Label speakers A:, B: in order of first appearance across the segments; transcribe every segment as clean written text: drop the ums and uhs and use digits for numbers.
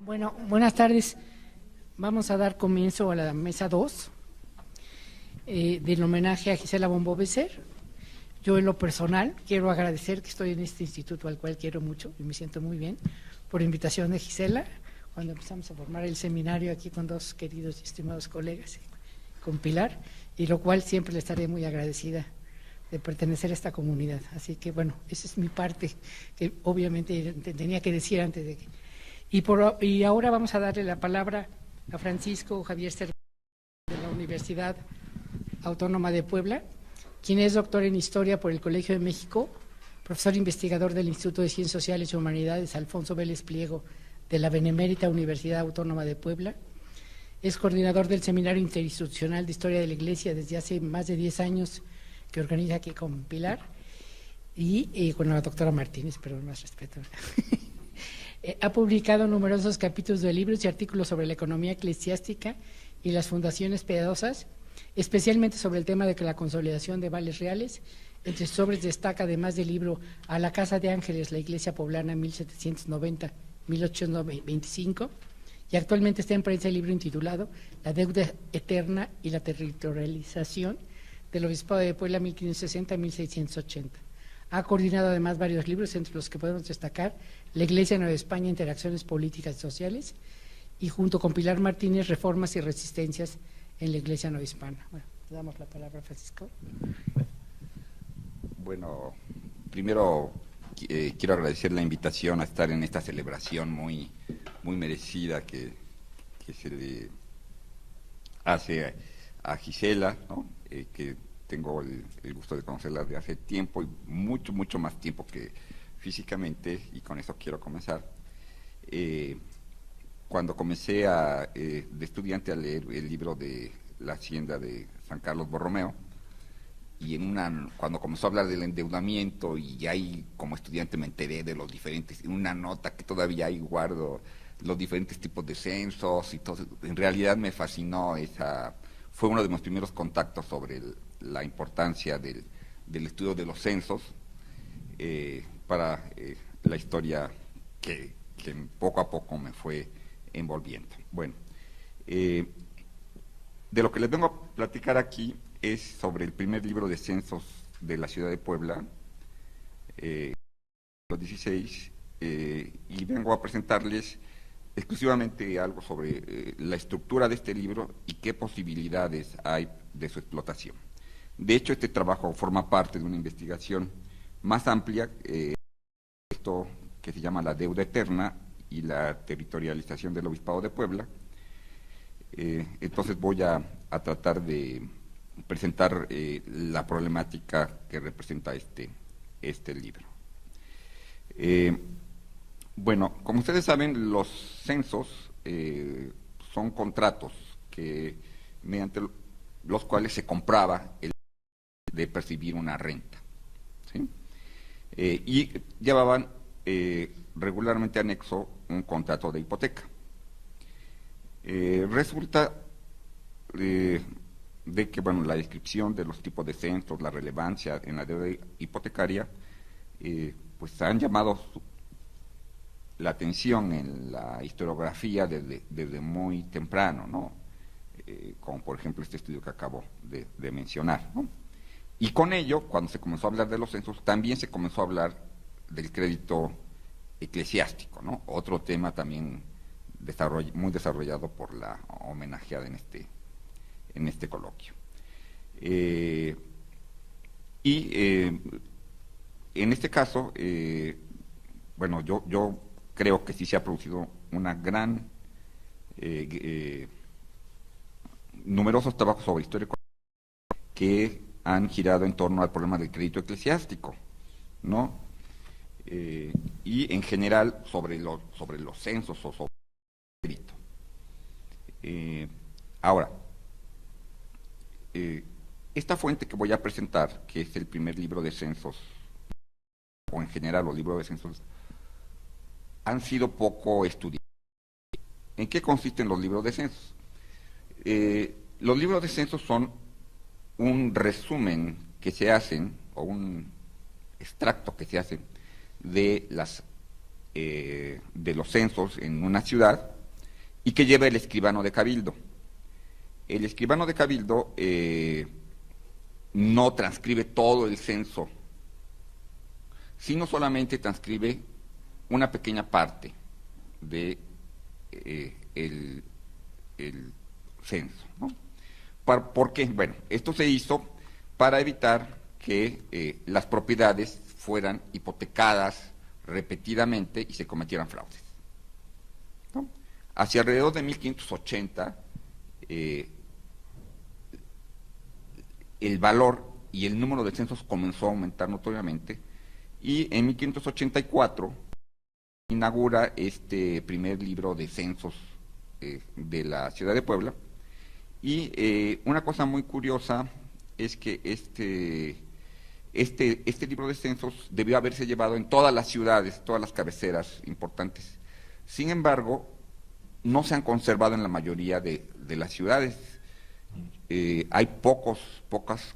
A: Bueno, buenas tardes. Vamos a dar comienzo a la mesa 2 del homenaje a Gisela Bombo Becer. Yo en lo personal quiero agradecer que estoy en este instituto al cual quiero mucho y me siento muy bien por invitación de Gisela, cuando empezamos a formar el seminario aquí con dos queridos y estimados colegas, con Pilar, y lo cual siempre le estaré muy agradecida de pertenecer a esta comunidad. Así que bueno, esa es mi parte que obviamente tenía que decir antes de que... Y ahora vamos a darle la palabra a Francisco Javier Cervantes de la Universidad Autónoma de Puebla, quien es doctor en Historia por el Colegio de México, profesor investigador del Instituto de Ciencias Sociales y Humanidades Alfonso Vélez Pliego de la Benemérita Universidad Autónoma de Puebla, es coordinador del Seminario Interinstitucional de Historia de la Iglesia desde hace más de 10 años, que organiza aquí con Pilar, y con la doctora Martínez, pero más respeto. Ha publicado numerosos capítulos de libros y artículos sobre la economía eclesiástica y las fundaciones piadosas, especialmente sobre el tema de la consolidación de vales reales. Entre sus obras destaca, además del libro A la Casa de Ángeles, la Iglesia Poblana 1790-1825, y actualmente está en prensa el libro intitulado La Deuda Eterna y la Territorialización del Obispado de Puebla 1560-1680. Ha coordinado además varios libros, entre los que podemos destacar La Iglesia Nueva España, Interacciones Políticas y Sociales, y junto con Pilar Martínez, Reformas y Resistencias en la Iglesia Nueva Hispana. Bueno, le damos la palabra a Francisco.
B: Bueno, primero quiero agradecer la invitación a estar en esta celebración muy merecida que se le hace a Gisela, ¿no? Que tengo el gusto de conocerla de hace tiempo y mucho más tiempo que físicamente, y con eso quiero comenzar. Cuando comencé de estudiante a leer el libro de La Hacienda de San Carlos Borromeo, y cuando comenzó a hablar del endeudamiento, y ahí como estudiante me enteré de los diferentes, en una nota que todavía ahí guardo, los diferentes tipos de censos y todo, en realidad me fascinó fue uno de mis primeros contactos sobre la importancia del estudio de los censos para la historia que poco a poco me fue envolviendo. Bueno, de lo que les vengo a platicar aquí es sobre el primer libro de censos de la ciudad de Puebla, los 16, y vengo a presentarles exclusivamente algo sobre la estructura de este libro y qué posibilidades hay de su explotación. De hecho, este trabajo forma parte de una investigación más amplia, esto que se llama La Deuda Eterna y la Territorialización del Obispado de Puebla. Entonces voy a tratar de presentar la problemática que representa este libro. Bueno, como ustedes saben, los censos son contratos mediante los cuales se compraba el de percibir una renta, ¿sí? Y llevaban regularmente anexo un contrato de hipoteca. Resulta de que, bueno, la descripción de los tipos de censos, la relevancia en la deuda hipotecaria, pues han llamado la atención en la historiografía desde muy temprano, ¿no? Como por ejemplo este estudio que acabo de mencionar, ¿no? Y con ello, cuando se comenzó a hablar de los censos, también se comenzó a hablar del crédito eclesiástico, ¿no? Otro tema también muy desarrollado por la homenajeada en este coloquio. En este caso, bueno, yo creo que sí se ha producido una gran numerosos trabajos sobre historia que han girado en torno al problema del crédito eclesiástico, ¿no? Y en general sobre los censos o sobre el crédito. Ahora, esta fuente que voy a presentar, que es el primer libro de censos, o en general los libros de censos, han sido poco estudiados. ¿En qué consisten los libros de censos? Los libros de censos son un resumen que se hacen, o un extracto que se hace de los censos en una ciudad, y que lleva el escribano de Cabildo. El escribano de Cabildo no transcribe todo el censo, sino solamente transcribe una pequeña parte de el censo, ¿no? ¿Por qué? Bueno, esto se hizo para evitar que las propiedades fueran hipotecadas repetidamente y se cometieran fraudes, ¿no? Hacia alrededor de 1580, el valor y el número de censos comenzó a aumentar notoriamente, y en 1584 inaugura este primer libro de censos de la ciudad de Puebla. Y una cosa muy curiosa es que este libro de censos debió haberse llevado en todas las ciudades, todas las cabeceras importantes. Sin embargo, no se han conservado en la mayoría de las ciudades. Hay pocos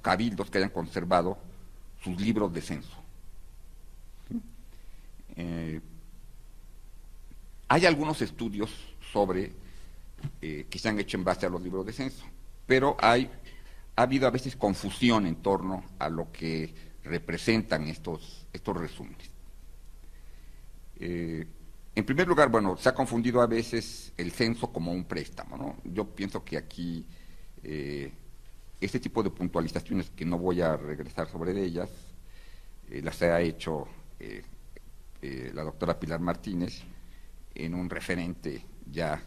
B: cabildos que hayan conservado sus libros de censo. Hay algunos estudios sobre que se han hecho en base a los libros de censo, pero ha habido a veces confusión en torno a lo que representan estos resúmenes. En primer lugar, bueno, se ha confundido a veces el censo como un préstamo, ¿no? Yo pienso que aquí este tipo de puntualizaciones, que no voy a regresar sobre ellas, las ha hecho la doctora Pilar Martínez en un referente ya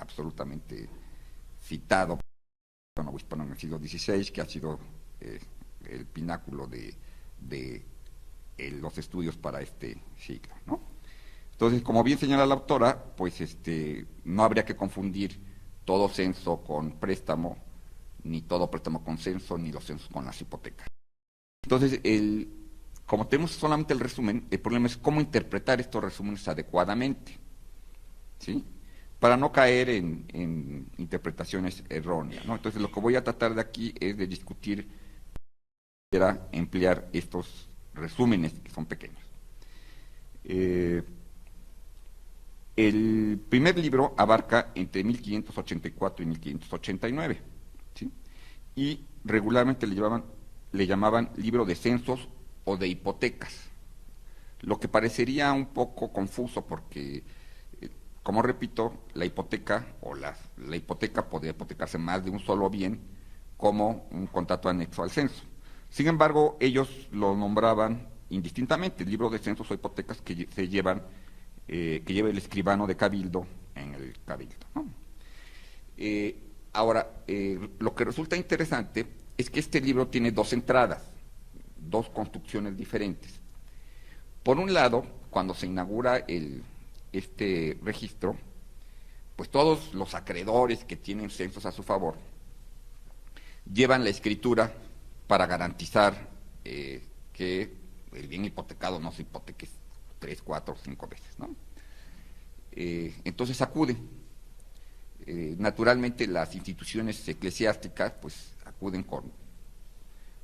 B: absolutamente citado por el obispado en el siglo XVI, que ha sido el pináculo de los estudios para este siglo, ¿no? Entonces, como bien señala la autora, pues no habría que confundir todo censo con préstamo, ni todo préstamo con censo, ni los censos con las hipotecas. Entonces, como tenemos solamente el resumen, el problema es cómo interpretar estos resúmenes adecuadamente, ¿sí?, para no caer en interpretaciones erróneas, ¿no? Entonces, lo que voy a tratar de aquí es de discutir para emplear estos resúmenes que son pequeños. El primer libro abarca entre 1584 y 1589, ¿sí?, y regularmente le llamaban libro de censos o de hipotecas, lo que parecería un poco confuso porque, como repito, la hipoteca o la hipoteca podría hipotecarse más de un solo bien como un contrato anexo al censo. Sin embargo, ellos lo nombraban indistintamente, libro de censos o hipotecas que lleva el escribano de Cabildo en el Cabildo, ¿no? Ahora, lo que resulta interesante es que este libro tiene dos entradas, dos construcciones diferentes. Por un lado, cuando se inaugura este registro, pues todos los acreedores que tienen censos a su favor llevan la escritura para garantizar que el bien hipotecado no se hipoteque 3, 4, 5 veces, ¿no? Entonces acuden. Naturalmente las instituciones eclesiásticas pues acuden con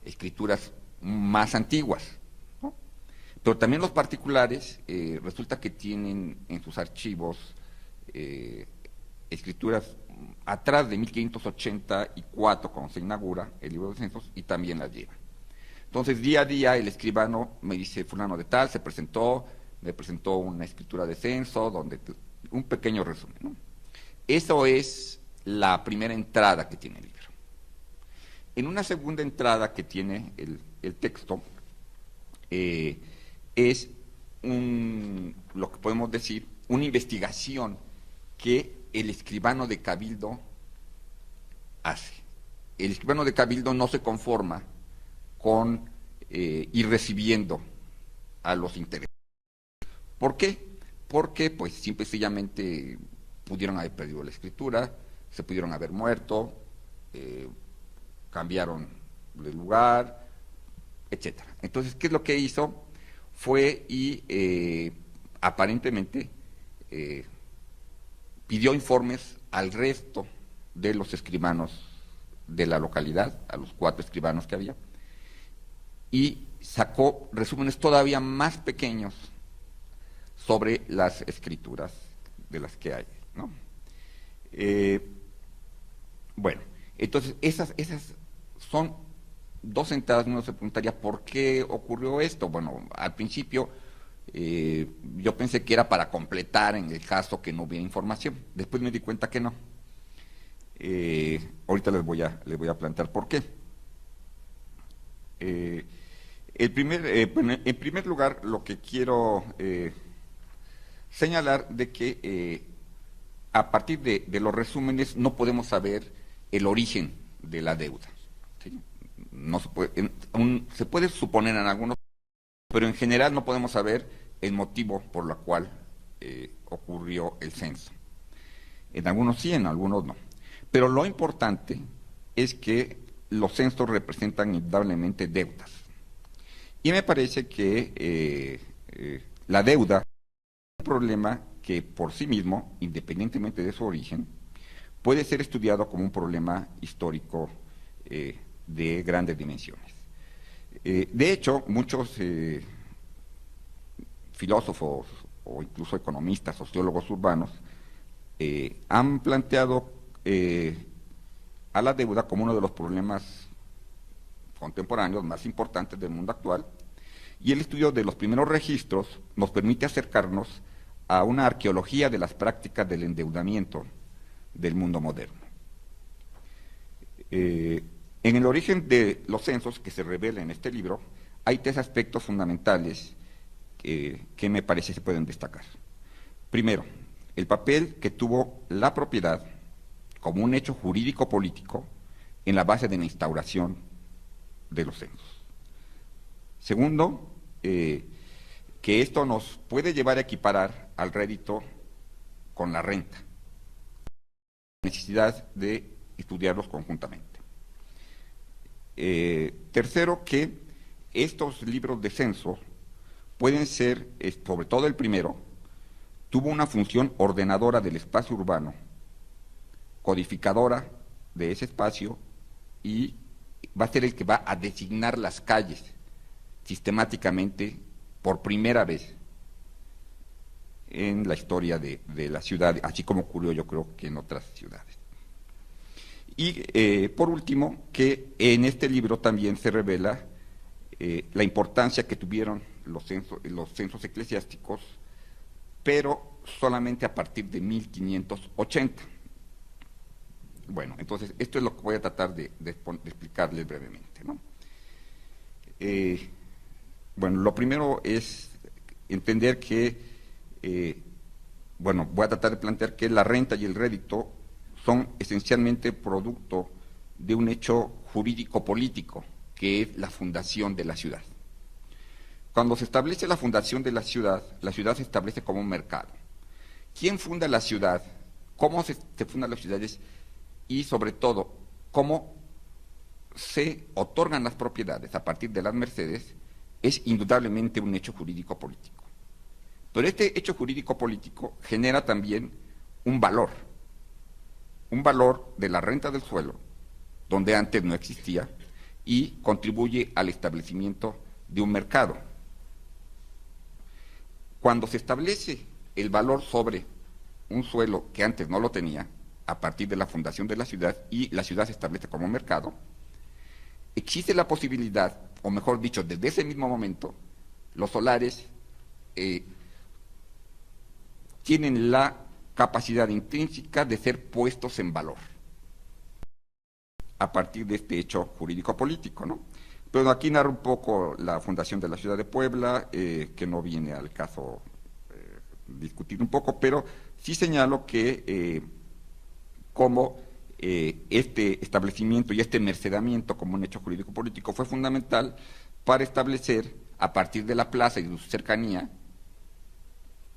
B: escrituras más antiguas, ¿no? Pero también los particulares resulta que tienen en sus archivos escrituras atrás de 1584, cuando se inaugura el libro de censos, y también las llevan. Entonces, día a día, el escribano me dice, fulano de tal, me presentó una escritura de censo, un pequeño resumen, ¿no? Eso es la primera entrada que tiene el libro. En una segunda entrada que tiene el texto, es lo que podemos decir, una investigación que el escribano de Cabildo hace. El escribano de Cabildo no se conforma con ir recibiendo a los interesados. ¿Por qué? Porque, pues, simple y sencillamente pudieron haber perdido la escritura, se pudieron haber muerto, cambiaron de lugar, etcétera. Entonces, ¿qué es lo que hizo? Fue y aparentemente pidió informes al resto de los escribanos de la localidad, a los 4 escribanos que había, y sacó resúmenes todavía más pequeños sobre las escrituras de las que hay, ¿no? Bueno, entonces esas son dos entradas. Uno se preguntaría ¿por qué ocurrió esto? Bueno, al principio yo pensé que era para completar en el caso que no hubiera información. Después me di cuenta que no. Ahorita les voy a plantear por qué. Bueno, en primer lugar, lo que quiero señalar de que a partir de los resúmenes no podemos saber el origen de la deuda. ¿Sí? No se puede, se puede suponer en algunos, pero en general no podemos saber el motivo por el cual ocurrió el censo. En algunos sí, en algunos no. Pero lo importante es que los censos representan indudablemente deudas. Y me parece que la deuda es un problema que por sí mismo, independientemente de su origen, puede ser estudiado como un problema histórico de grandes dimensiones. De hecho, muchos filósofos o incluso economistas, sociólogos urbanos, han planteado a la deuda como uno de los problemas contemporáneos más importantes del mundo actual, y el estudio de los primeros registros nos permite acercarnos a una arqueología de las prácticas del endeudamiento del mundo moderno. En el origen de los censos que se revela en este libro, hay tres aspectos fundamentales que me parece se pueden destacar. Primero, el papel que tuvo la propiedad como un hecho jurídico-político en la base de la instauración de los censos. Segundo, que esto nos puede llevar a equiparar al rédito con la renta, la necesidad de estudiarlos conjuntamente. Tercero, que estos libros de censo pueden ser, sobre todo el primero, tuvo una función ordenadora del espacio urbano, codificadora de ese espacio, y va a ser el que va a designar las calles sistemáticamente por primera vez en la historia de la ciudad, así como ocurrió yo creo que en otras ciudades. Y por último, que en este libro también se revela la importancia que tuvieron los censos eclesiásticos, pero solamente a partir de 1580. Bueno, entonces esto es lo que voy a tratar de explicarles brevemente, ¿no? Bueno, lo primero es entender que, bueno, voy a tratar de plantear que la renta y el rédito son esencialmente producto de un hecho jurídico-político, que es la fundación de la ciudad. Cuando se establece la fundación de la ciudad se establece como un mercado. ¿Quién funda la ciudad? ¿Cómo se fundan las ciudades? Y sobre todo, cómo se otorgan las propiedades a partir de las mercedes, es indudablemente un hecho jurídico-político. Pero este hecho jurídico-político genera también un valor de la renta del suelo, donde antes no existía, y contribuye al establecimiento de un mercado. Cuando se establece el valor sobre un suelo que antes no lo tenía, a partir de la fundación de la ciudad, y la ciudad se establece como mercado, existe la posibilidad, o mejor dicho, desde ese mismo momento, los solares tienen la capacidad intrínseca de ser puestos en valor a partir de este hecho jurídico-político, ¿no? Pero aquí narro un poco la fundación de la ciudad de Puebla, que no viene al caso discutir un poco, pero sí señalo que como este establecimiento y este mercedamiento como un hecho jurídico-político fue fundamental para establecer, a partir de la plaza y de su cercanía,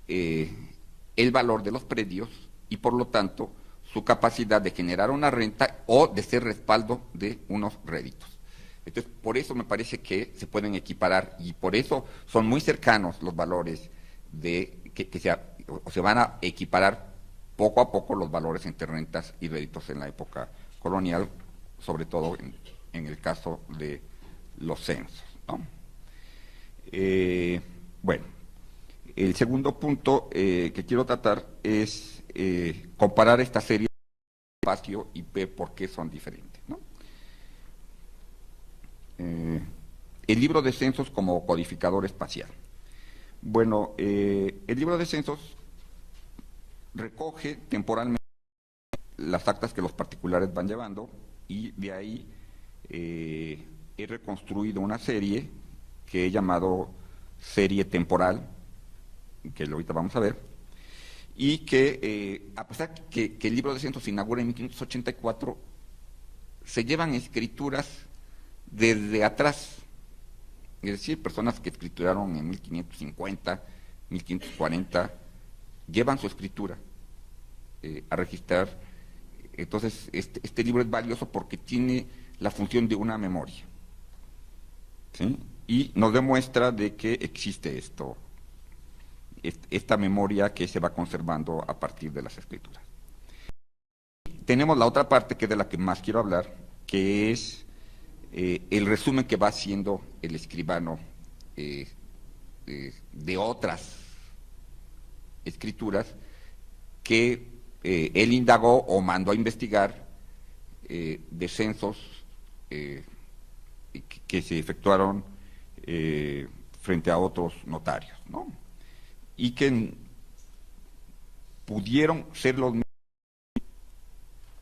B: el valor de los predios y, por lo tanto, su capacidad de generar una renta o de ser respaldo de unos réditos. Entonces, por eso me parece que se pueden equiparar, y por eso son muy cercanos los valores se van a equiparar poco a poco los valores entre rentas y réditos en la época colonial, sobre todo en el caso de los censos, ¿no? Bueno, el segundo punto que quiero tratar es comparar esta serie espacio y ver por qué son diferentes, ¿no? El libro de censos como codificador espacial. Bueno, el libro de censos recoge temporalmente las actas que los particulares van llevando y de ahí he reconstruido una serie que he llamado serie temporal, que ahorita vamos a ver, y que a pesar que el libro de censos se inaugura en 1584, se llevan escrituras desde atrás, es decir, personas que escrituraron en 1550, 1540, llevan su escritura a registrar. Entonces, este libro es valioso porque tiene la función de una memoria, ¿sí? Y nos demuestra de que existe esta memoria que se va conservando a partir de las escrituras. Tenemos la otra parte, que es de la que más quiero hablar, que es el resumen que va haciendo el escribano de otras escrituras que él indagó o mandó a investigar de censos que se efectuaron frente a otros notarios, ¿no? Y que pudieron ser los mismos,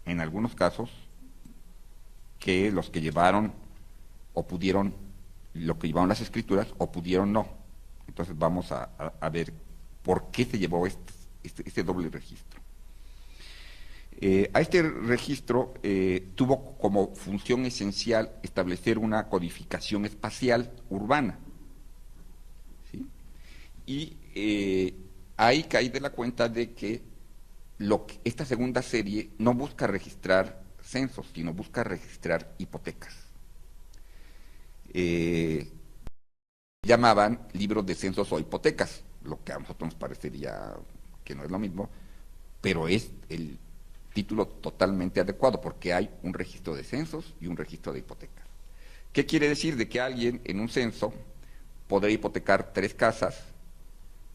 B: en algunos casos, que los que llevaron o pudieron, lo que llevaron las escrituras, o pudieron no. Entonces vamos a ver por qué se llevó este doble registro. A este registro tuvo como función esencial establecer una codificación espacial urbana, ¿sí? Y ahí caí de la cuenta de que esta segunda serie no busca registrar censos, sino busca registrar hipotecas. Llamaban libros de censos o hipotecas, lo que a nosotros nos parecería que no es lo mismo, pero es el título totalmente adecuado porque hay un registro de censos y un registro de hipotecas. ¿Qué quiere decir? De que alguien en un censo podrá hipotecar 3 casas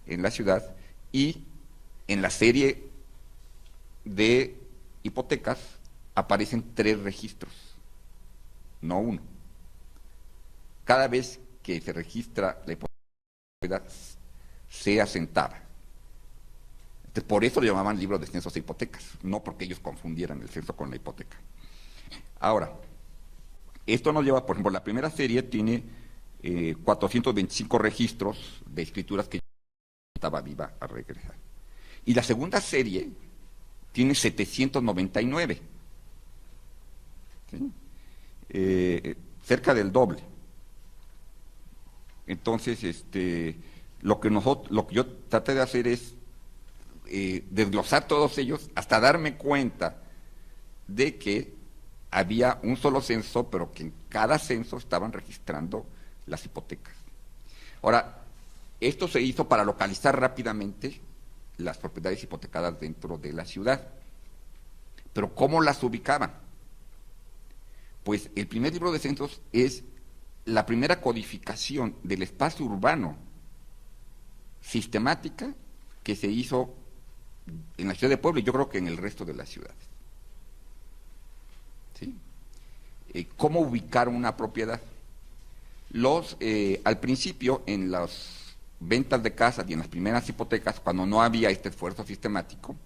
B: en la ciudad y en la serie de hipotecas aparecen 3 registros, no uno. Cada vez que se registra la hipoteca, se asentaba. Por eso lo llamaban libro de censos e hipotecas, no porque ellos confundieran el censo con la hipoteca. Ahora, esto nos lleva, por ejemplo, la primera serie tiene 425 registros de escrituras que estaba viva a regresar. Y la segunda serie tiene 799, ¿sí? Cerca del doble. Entonces, lo que yo traté de hacer es desglosar todos ellos hasta darme cuenta de que había un solo censo, pero que en cada censo estaban registrando las hipotecas. Ahora, esto se hizo para localizar rápidamente las propiedades hipotecadas dentro de la ciudad. Pero ¿cómo las ubicaban? Pues el primer libro de censos es la primera codificación del espacio urbano sistemática que se hizo en la ciudad de Puebla y yo creo que en el resto de las ciudades. ¿Sí? ¿Cómo ubicar una propiedad? Al principio, en las ventas de casas y en las primeras hipotecas, cuando no había este esfuerzo sistemático,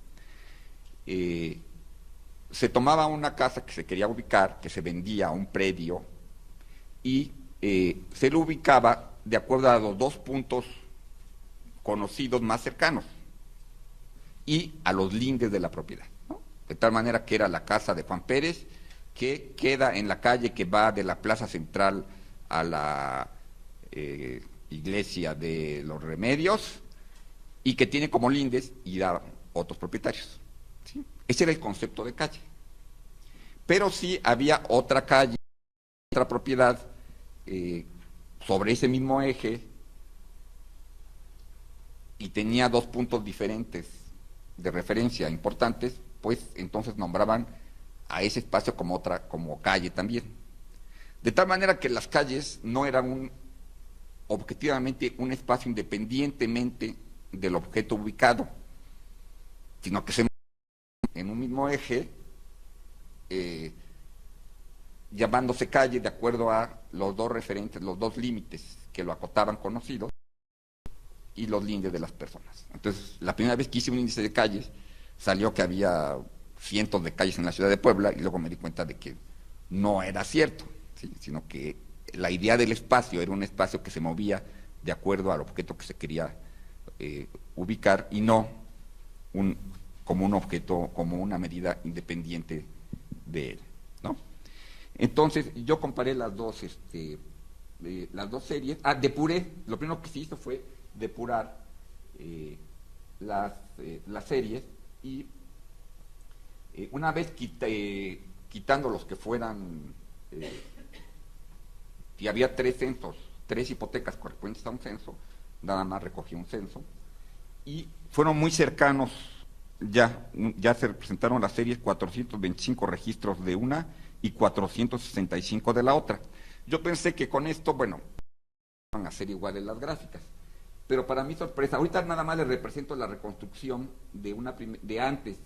B: se tomaba una casa que se quería ubicar, que se vendía a un predio, y se lo ubicaba de acuerdo a los 2 puntos conocidos más cercanos y a los lindes de la propiedad, ¿no? De tal manera que era la casa de Juan Pérez, que queda en la calle que va de la Plaza Central a la Iglesia de los Remedios y que tiene como lindes y da otros propietarios, ¿sí? Ese era el concepto de calle. Pero sí había otra calle, otra propiedad sobre ese mismo eje y tenía 2 puntos diferentes de referencia importantes, pues entonces nombraban a ese espacio como calle también. De tal manera que las calles no eran objetivamente un espacio independientemente del objeto ubicado, sino que se en un mismo eje eh, llamándose calle de acuerdo a los dos referentes, los dos límites que lo acotaban conocidos y los límites de las personas. Entonces, la primera vez que hice un índice de calles, salió que había cientos de calles en la ciudad de Puebla, y luego me di cuenta de que no era cierto, ¿sí? Sino que la idea del espacio era un espacio que se movía de acuerdo al objeto que se quería ubicar, y no como un objeto, como una medida independiente de él, ¿no? Entonces, yo comparé las dos series. Depuré. Lo primero que se hizo fue depurar las series, y una vez quitando los que fueran, y había 3 censos, 3 hipotecas correspondientes a un censo, nada más recogí un censo, y fueron muy cercanos. Ya se representaron las series, 425 registros de una y 465 de la otra. Yo pensé que con esto, bueno, van a ser iguales las gráficas, pero para mi sorpresa, ahorita nada más les represento la reconstrucción de antes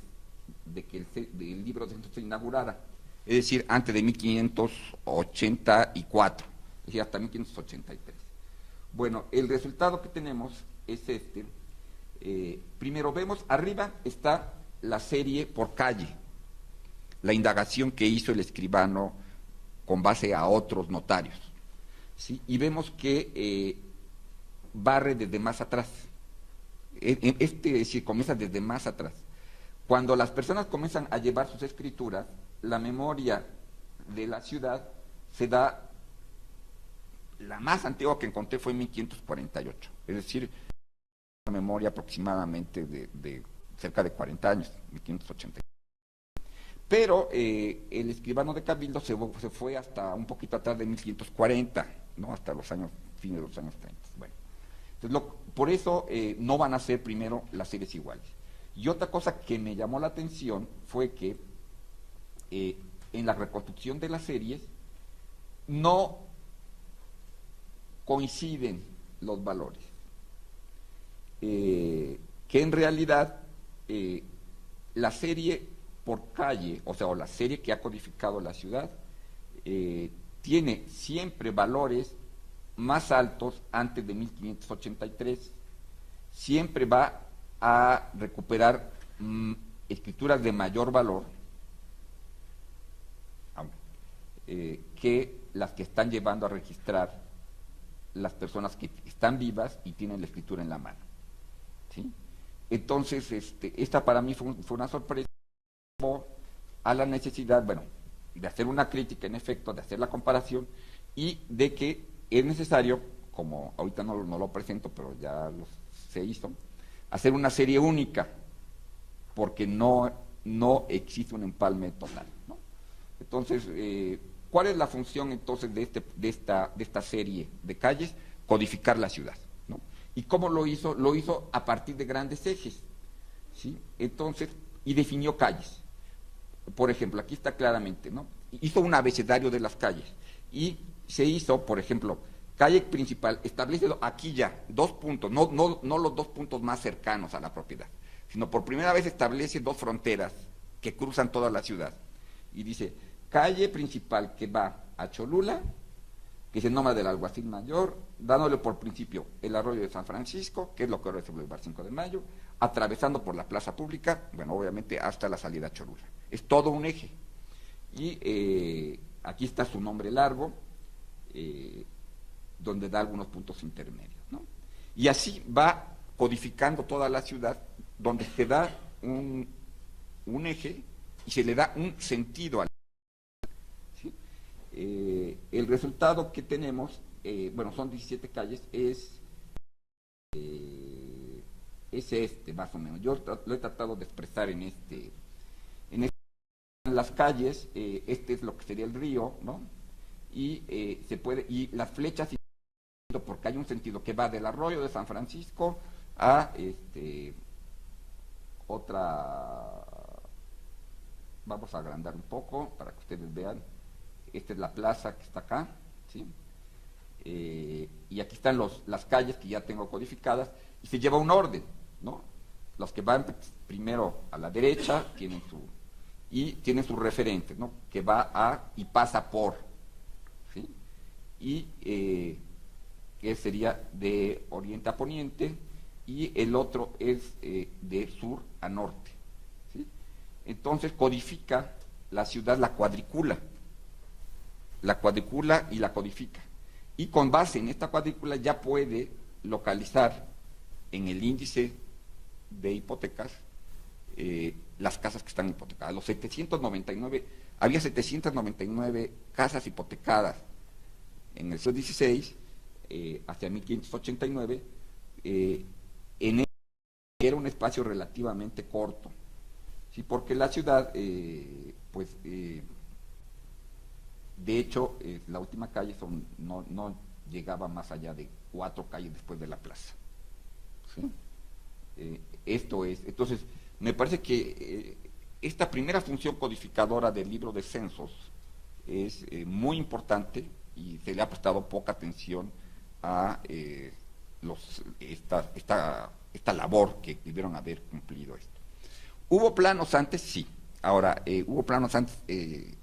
B: de que el libro de censo se inaugurara, es decir, antes de 1584, es decir, hasta 1583. Bueno, el resultado que tenemos es este. Primero vemos, arriba está la serie por calle, la indagación que hizo el escribano con base a otros notarios, ¿sí? Y vemos que barre desde más atrás, es decir, comienza desde más atrás. Cuando las personas comienzan a llevar sus escrituras, la memoria de la ciudad se da, la más antigua que encontré fue en 1548, es decir, una memoria aproximadamente de cerca de 40 años, 1580. Pero el escribano de Cabildo se fue hasta un poquito atrás de 1540, ¿no? Hasta los años, fines de los años 30. Bueno, entonces por eso no van a ser primero las series iguales. Y otra cosa que me llamó la atención fue que en la reconstrucción de las series no coinciden los valores. Que en realidad la serie por calle, o la serie que ha codificado la ciudad, tiene siempre valores más altos antes de 1583, siempre va a recuperar escrituras de mayor valor que las que están llevando a registrar las personas que están vivas y tienen la escritura en la mano, ¿sí? Entonces, esta para mí fue una sorpresa a la necesidad, bueno, de hacer una crítica, en efecto, de hacer la comparación, y de que es necesario, como ahorita no lo presento, pero ya se hizo, hacer una serie única, porque no existe un empalme total, ¿no? Entonces, ¿cuál es la función entonces de esta serie de calles? Codificar la ciudad, ¿no? ¿Y cómo lo hizo? Lo hizo a partir de grandes ejes, ¿sí? Entonces, y definió calles. Por ejemplo, aquí está claramente, ¿no? Hizo un abecedario de las calles, y se hizo, por ejemplo, calle principal, establece aquí ya 2 puntos, no los 2 puntos más cercanos a la propiedad, sino por primera vez establece 2 fronteras que cruzan toda la ciudad, y dice, calle principal que va a Cholula, que se nombra del Alguacil Mayor, dándole por principio el arroyo de San Francisco, que es lo que ahora es el Boulevard 5 de Mayo, atravesando por la plaza pública, bueno, obviamente hasta la salida a Cholula. Es todo un eje. Y aquí está su nombre largo, donde da algunos puntos intermedios, ¿no? Y así va codificando toda la ciudad, donde se da un eje y se le da un sentido al. ¿Sí? El resultado que tenemos, bueno, son 17 calles, es más o menos. Yo lo he tratado de expresar en las calles, este es lo que sería el río, ¿no? Y y las flechas, porque hay un sentido que va del arroyo de San Francisco a vamos a agrandar un poco para que ustedes vean. Esta es la plaza que está acá, ¿sí? Y aquí están las calles que ya tengo codificadas, y se lleva un orden, ¿no? Los que van primero a la derecha tienen y tiene sus referentes, ¿no? Que va a y pasa por, ¿sí? Y que sería de oriente a poniente, y el otro es de sur a norte, ¿sí? Entonces codifica la ciudad, la cuadrícula y la codifica. Y con base en esta cuadrícula ya puede localizar en el índice de hipotecas las casas que están hipotecadas. Había 799 casas hipotecadas en el siglo XVI, hacia 1589, en era un espacio relativamente corto, ¿sí? Porque la ciudad, de hecho, la última calle no llegaba más allá de 4 calles después de la plaza, ¿sí? Entonces, me parece que esta primera función codificadora del libro de censos es muy importante, y se le ha prestado poca atención a esta labor que debieron haber cumplido esto. ¿Hubo planos antes? Sí. Ahora, hubo planos antes,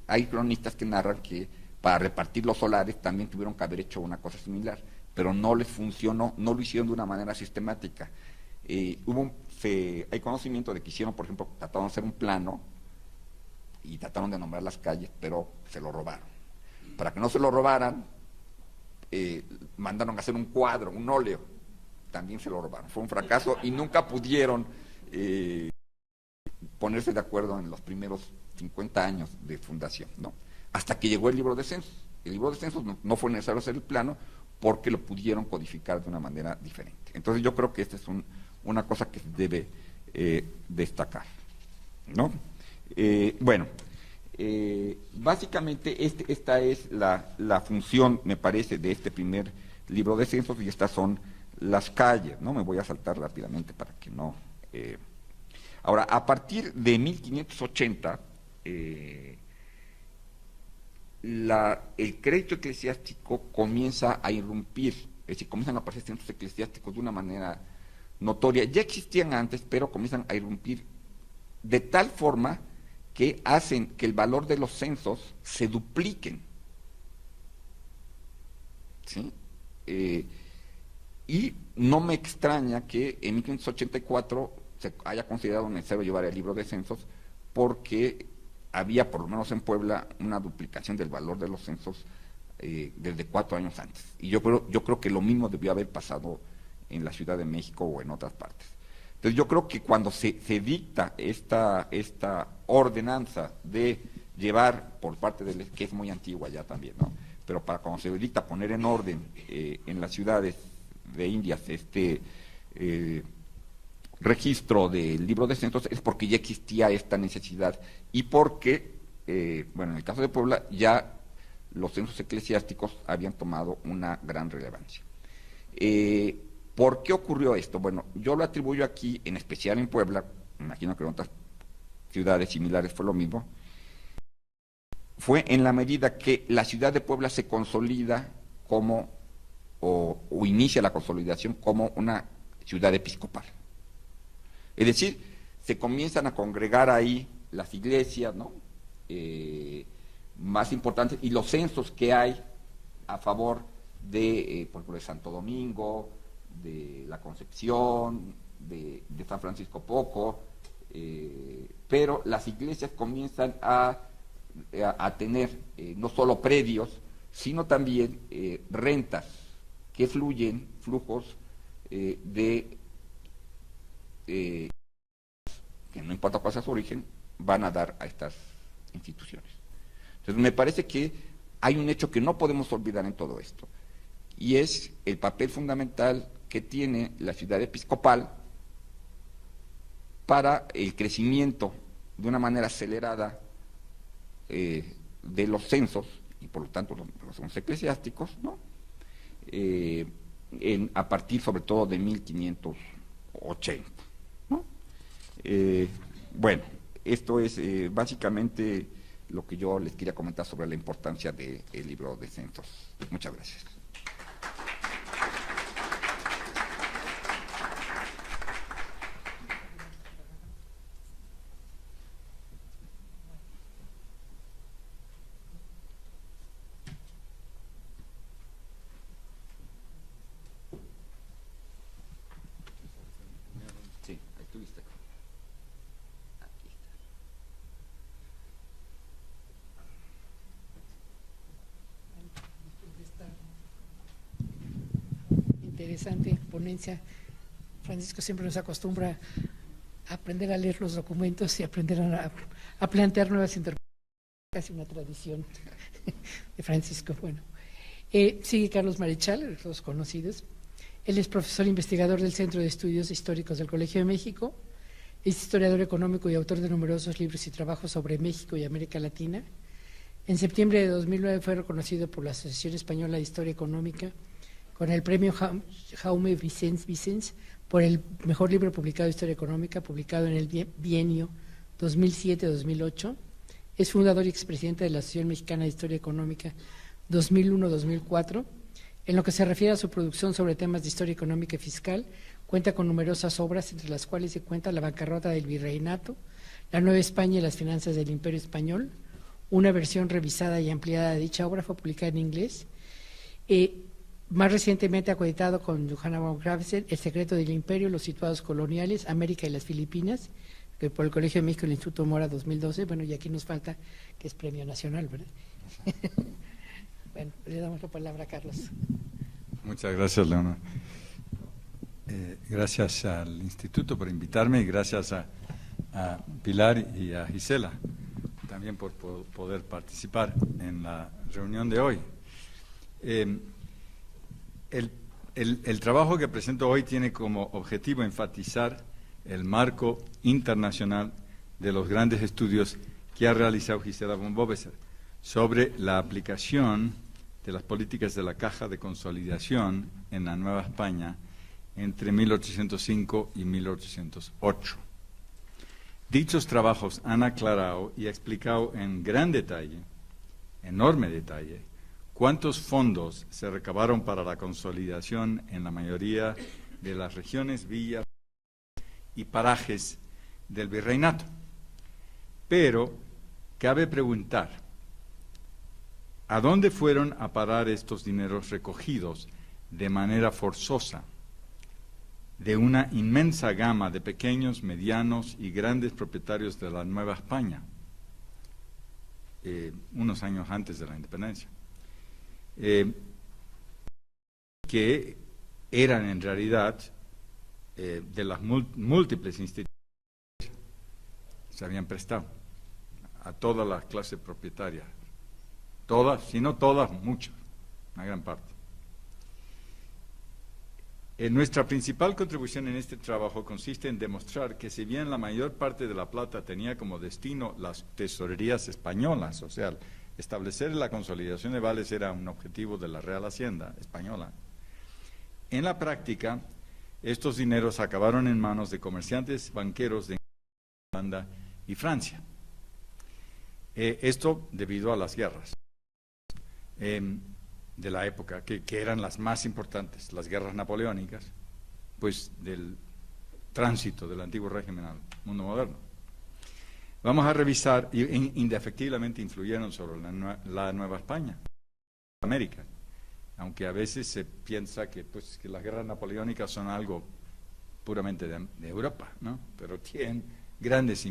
B: hay cronistas que narran que para repartir los solares también tuvieron que haber hecho una cosa similar, pero no les funcionó, no lo hicieron de una manera sistemática. Hay conocimiento de que hicieron, por ejemplo, trataron de hacer un plano y trataron de nombrar las calles, pero se lo robaron. Para que no se lo robaran, mandaron a hacer un cuadro, un óleo, también se lo robaron. Fue un fracaso y nunca pudieron ponerse de acuerdo en los primeros 50 años de fundación, ¿no? Hasta que llegó el libro de censos. El libro de censos no fue necesario hacer el plano porque lo pudieron codificar de una manera diferente. Entonces yo creo que esta es una cosa que se debe destacar, ¿no? Básicamente esta es la función, me parece, de este primer libro de censos, y estas son las calles, ¿no? Me voy a saltar rápidamente para que no... Ahora, a partir de 1580, el crédito eclesiástico comienza a irrumpir, es decir, comienzan a aparecer centros eclesiásticos de una manera notoria. Ya existían antes, pero comienzan a irrumpir de tal forma que hacen que el valor de los censos se dupliquen, ¿sí? Y no me extraña que en 1584 se haya considerado necesario llevar el libro de censos, porque había, por lo menos en Puebla, una duplicación del valor de los censos desde 4 años antes. Y yo creo que lo mismo debió haber pasado en la Ciudad de México o en otras partes. Entonces yo creo que cuando se dicta esta ordenanza de llevar por parte del, que es muy antigua ya también, ¿no? Pero cuando se dicta poner en orden en las ciudades de Indias registro del libro de censos, es porque ya existía esta necesidad, y porque, en el caso de Puebla, ya los censos eclesiásticos habían tomado una gran relevancia. ¿Por qué ocurrió esto? Bueno, yo lo atribuyo aquí, en especial en Puebla, me imagino que en otras ciudades similares fue lo mismo, fue en la medida que la ciudad de Puebla se consolida como, o inicia la consolidación como una ciudad episcopal. Es decir, se comienzan a congregar ahí las iglesias, ¿no? Más importantes, y los censos que hay a favor de, por ejemplo, de Santo Domingo, de la Concepción, de San Francisco Poco, pero las iglesias comienzan a tener no solo predios, sino también rentas que flujos que no importa cuál sea su origen, van a dar a estas instituciones. Entonces me parece que hay un hecho que no podemos olvidar en todo esto, y es el papel fundamental que tiene la ciudad episcopal para el crecimiento de una manera acelerada de los censos, y por lo tanto los censos eclesiásticos, ¿no? A partir sobre todo de 1580. ¿No? Esto es básicamente lo que yo les quería comentar sobre la importancia del libro de censos. Muchas gracias.
A: interesante ponencia. Francisco siempre nos acostumbra a aprender a leer los documentos y aprender a plantear nuevas interpretaciones, casi una tradición de Francisco. Bueno, sigue Carlos Marichal, los conocidos. Él es profesor investigador del Centro de Estudios Históricos del Colegio de México, es historiador económico y autor de numerosos libros y trabajos sobre México y América Latina. En septiembre de 2009 fue reconocido por la Asociación Española de Historia Económica con el premio Jaume Vicens por el mejor libro publicado de Historia Económica, publicado en el bienio 2007-2008. Es fundador y expresidente de la Asociación Mexicana de Historia Económica 2001-2004. En lo que se refiere a su producción sobre temas de historia económica y fiscal, cuenta con numerosas obras, entre las cuales se cuenta La bancarrota del virreinato, La Nueva España y las finanzas del Imperio Español. Una versión revisada y ampliada de dicha obra fue publicada en inglés. Más recientemente ha coeditado con Johanna von Graveser El secreto del imperio, los situados coloniales, América y las Filipinas, que por el Colegio de México y el Instituto Mora 2012. Bueno, y aquí nos falta, que es premio nacional, ¿verdad? Bueno, le damos la palabra a Carlos.
C: Muchas gracias, Leonor. Gracias al Instituto por invitarme y gracias a Pilar y a Gisela también por poder participar en la reunión de hoy. El trabajo que presento hoy tiene como objetivo enfatizar el marco internacional de los grandes estudios que ha realizado Gisela von Bobeser sobre la aplicación de las políticas de la Caja de Consolidación en la Nueva España entre 1805 y 1808. Dichos trabajos han aclarado y explicado en gran detalle, enorme detalle, cuántos fondos se recabaron para la consolidación en la mayoría de las regiones, villas y parajes del virreinato. Pero cabe preguntar, ¿a dónde fueron a parar estos dineros recogidos de manera forzosa de una inmensa gama de pequeños, medianos y grandes propietarios de la Nueva España, unos años antes de la independencia, que eran en realidad de las múltiples instituciones que se habían prestado a todas las clases propietarias, todas, si no todas, muchas, una gran parte. Nuestra principal contribución en este trabajo consiste en demostrar que si bien la mayor parte de la plata tenía como destino las tesorerías españolas, o sea, establecer la consolidación de vales era un objetivo de la Real Hacienda española, en la práctica estos dineros acabaron en manos de comerciantes banqueros de Holanda y Francia. Esto debido a las guerras de la época, que eran las más importantes, las guerras napoleónicas, pues del tránsito del antiguo régimen al mundo moderno. Vamos a revisar, y indefectiblemente influyeron sobre la Nueva España, América, aunque a veces se piensa que las guerras napoleónicas son algo puramente de Europa, ¿no? Pero tienen grandes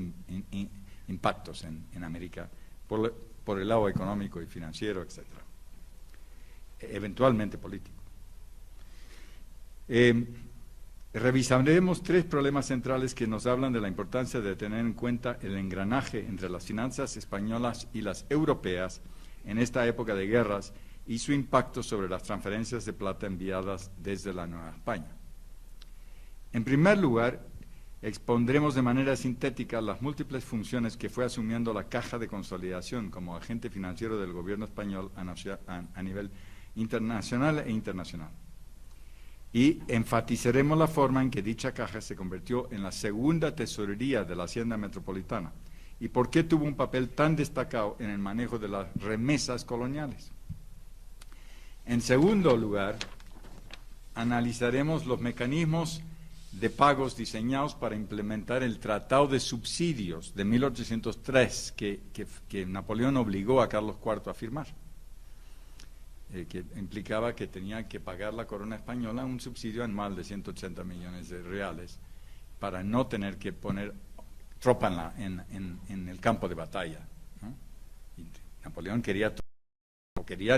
C: impactos en América por el lado económico y financiero, etcétera. Eventualmente político. Revisaremos tres problemas centrales que nos hablan de la importancia de tener en cuenta el engranaje entre las finanzas españolas y las europeas en esta época de guerras y su impacto sobre las transferencias de plata enviadas desde la Nueva España. En primer lugar, expondremos de manera sintética las múltiples funciones que fue asumiendo la Caja de Consolidación como agente financiero del gobierno español a nivel internacional e internacional. Y enfatizaremos la forma en que dicha caja se convirtió en la segunda tesorería de la Hacienda Metropolitana y por qué tuvo un papel tan destacado en el manejo de las remesas coloniales. En segundo lugar, analizaremos los mecanismos de pagos diseñados para implementar el Tratado de Subsidios de 1803 que Napoleón obligó a Carlos IV a firmar. Que implicaba que tenía que pagar la corona española un subsidio anual de 180 millones de reales para no tener que poner tropa en el campo de batalla, ¿no? Y Napoleón quería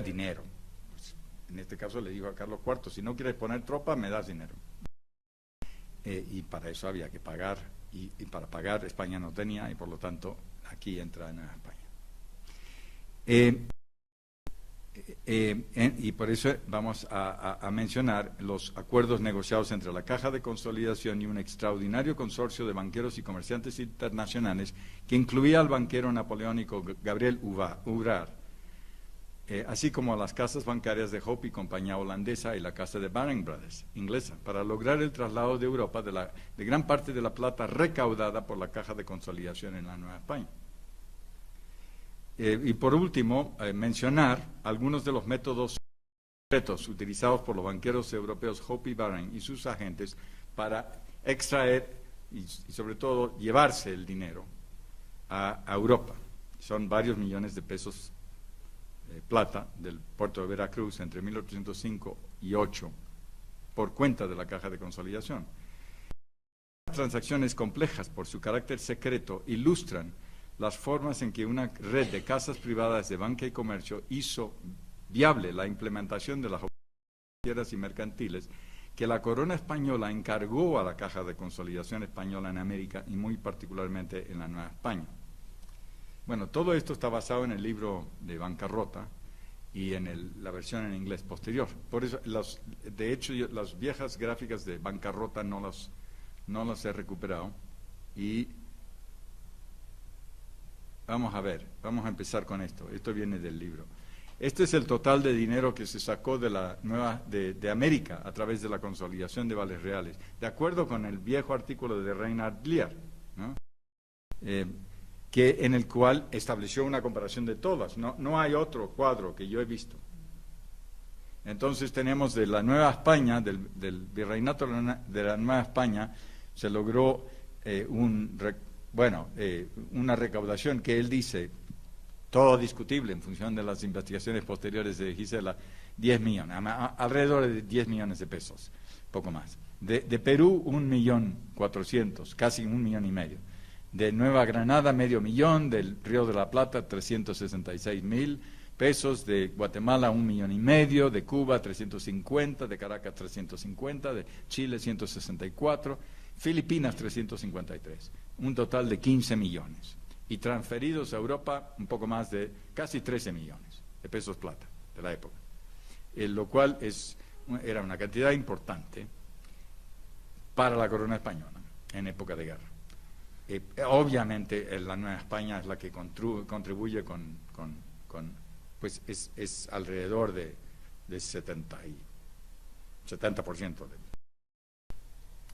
C: dinero, pues, en este caso le dijo a Carlos IV, si no quieres poner tropas, me das dinero. Y para eso había que pagar, y para pagar España no tenía, y por lo tanto aquí entra Nueva España. Y por eso vamos a mencionar los acuerdos negociados entre la Caja de Consolidación y un extraordinario consorcio de banqueros y comerciantes internacionales que incluía al banquero napoleónico Gabriel Urrar, así como a las casas bancarias de Hope y compañía holandesa y la casa de Baring Brothers, inglesa, para lograr el traslado de Europa de gran parte de la plata recaudada por la Caja de Consolidación en la Nueva España. Y por último, mencionar algunos de los métodos secretos utilizados por los banqueros europeos Hope y Baring y sus agentes para extraer y sobre todo llevarse el dinero a Europa. Son varios millones de pesos plata del puerto de Veracruz entre 1805 y 8 por cuenta de la Caja de Consolidación. Las transacciones complejas por su carácter secreto ilustran las formas en que una red de casas privadas de banca y comercio hizo viable la implementación de las financieras y mercantiles que la corona española encargó a la Caja de Consolidación Española en América y muy particularmente en la Nueva España. Bueno, todo esto está basado en el libro de Bancarrota y en la versión en inglés posterior. Por eso, de hecho, las viejas gráficas de Bancarrota no las he recuperado y vamos a ver, vamos a empezar con esto. Esto viene del libro. Este es el total de dinero que se sacó de América a través de la consolidación de vales reales, de acuerdo con el viejo artículo de Reinhard Lear, ¿no? En el cual estableció una comparación de todas. No hay otro cuadro que yo he visto. Entonces tenemos de la Nueva España, del virreinato de la Nueva España, se logró una recaudación que él dice, todo discutible en función de las investigaciones posteriores de Gisela, 10 millones, alrededor de 10 millones de pesos, poco más. De Perú, 1.400.000, casi 1,5 millones. De Nueva Granada, 500.000, del Río de la Plata, 366.000 pesos, de Guatemala, 1,5 millones, de Cuba, 350, de Caracas, 350, de Chile, 164, Filipinas, 353, un total de 15 millones. Y transferidos a Europa, un poco más de casi 13 millones de pesos plata de la época, lo cual era una cantidad importante para la corona española en época de guerra. Obviamente la Nueva España es la que contribuye pues es alrededor de 70%.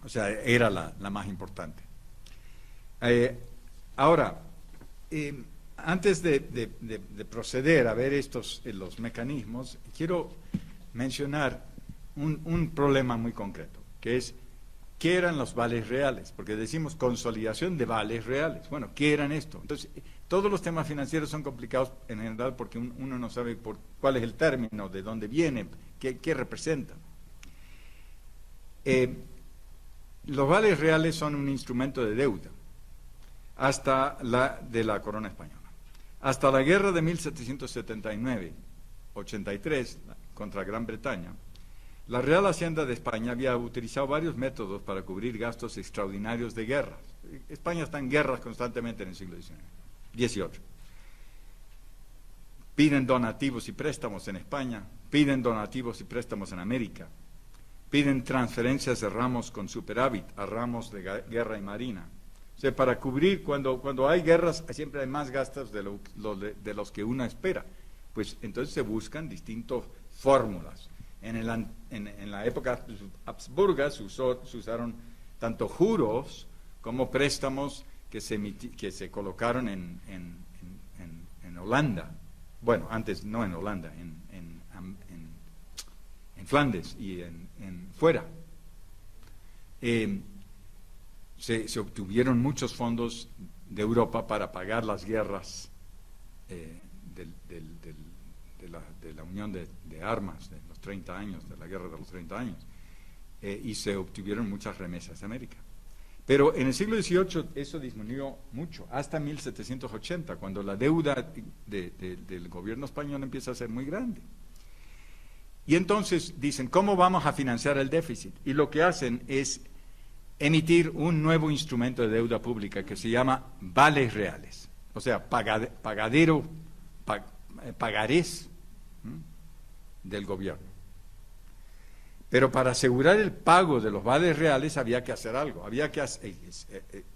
C: O sea, era la más importante. Ahora, antes de proceder a ver los mecanismos, quiero mencionar un problema muy concreto, que es ¿qué eran los vales reales? Porque decimos consolidación de vales reales. Bueno, ¿qué eran esto? Entonces, todos los temas financieros son complicados en general porque uno no sabe cuál es el término, de dónde viene, qué representa. Los vales reales son un instrumento de deuda de la corona española. Hasta la guerra de 1779-83 contra Gran Bretaña, la Real Hacienda de España había utilizado varios métodos para cubrir gastos extraordinarios de guerras. España está en guerras constantemente en el siglo XVIII. Piden donativos y préstamos en España, piden donativos y préstamos en América, piden transferencias de ramos con superávit a ramos de guerra y marina. O sea, para cubrir, cuando hay guerras, siempre hay más gastos de los que uno espera. Pues entonces se buscan distintas fórmulas. En la época habsburga se usaron tanto juros como préstamos que se colocaron en Holanda. Bueno, antes no en Holanda, en Flandes y fuera. Se obtuvieron muchos fondos de Europa para pagar las guerras de la Unión de Armas, de los 30 años, de la Guerra de los 30 años, y se obtuvieron muchas remesas de América. Pero en el siglo XVIII eso disminuyó mucho, hasta 1780, cuando la deuda del gobierno español empieza a ser muy grande. Y entonces dicen, ¿cómo vamos a financiar el déficit? Y lo que hacen es emitir un nuevo instrumento de deuda pública que se llama vales reales, o sea, pagarés del gobierno. Pero para asegurar el pago de los vales reales había que hacer algo, había que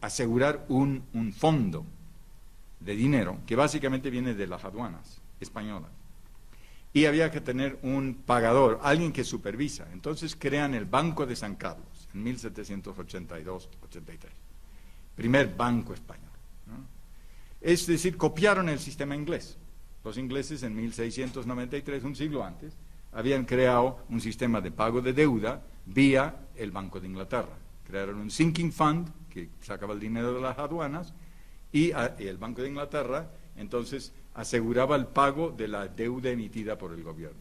C: asegurar un fondo de dinero que básicamente viene de las aduanas españolas. Y había que tener un pagador, alguien que supervisa. Entonces crean el Banco de San Carlos en 1782-83, primer banco español, ¿no? Es decir, copiaron el sistema inglés. Los ingleses en 1693, un siglo antes, habían creado un sistema de pago de deuda vía el Banco de Inglaterra. Crearon un sinking fund que sacaba el dinero de las aduanas y el Banco de Inglaterra entonces aseguraba el pago de la deuda emitida por el gobierno.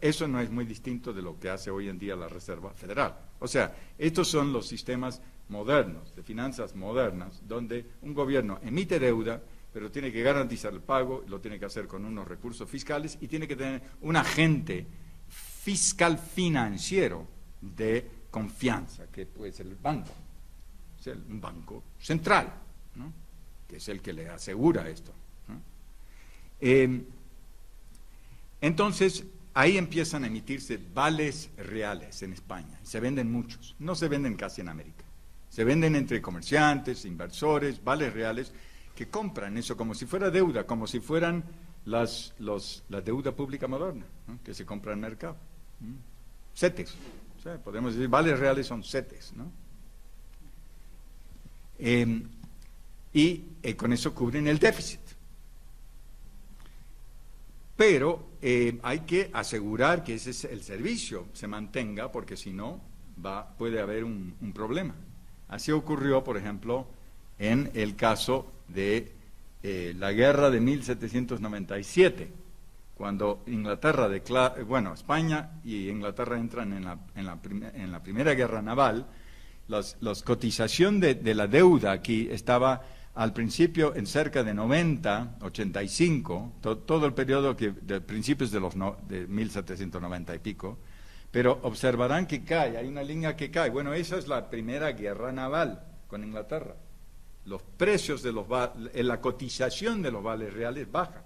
C: Eso no es muy distinto de lo que hace hoy en día la Reserva Federal. O sea, estos son los sistemas modernos, de finanzas modernas, donde un gobierno emite deuda, pero tiene que garantizar el pago, lo tiene que hacer con unos recursos fiscales y tiene que tener un agente fiscal financiero de confianza, que puede ser el banco, o sea, un banco central, ¿no? Que es el que le asegura esto, ¿no? Entonces, ahí empiezan a emitirse vales reales en España. Se venden muchos, no se venden casi en América. Se venden entre comerciantes, inversores, vales reales, que compran eso como si fuera deuda, como si fueran la deuda pública moderna, ¿no? Que se compra en el mercado. CETES, o sea, podemos decir, vales reales son CETES, ¿no? Y con eso cubren el déficit. Pero hay que asegurar que el servicio se mantenga, porque si no, puede haber un problema. Así ocurrió, por ejemplo, en el caso de la guerra de 1797, cuando España y Inglaterra entran en la primera guerra naval. La cotización de la deuda aquí estaba al principio en cerca de 90, 85, todo el periodo de principios de 1790 y pico, pero observarán que cae, hay una línea que cae. Bueno, esa es la primera guerra naval con Inglaterra. Los precios la cotización de los vales reales baja,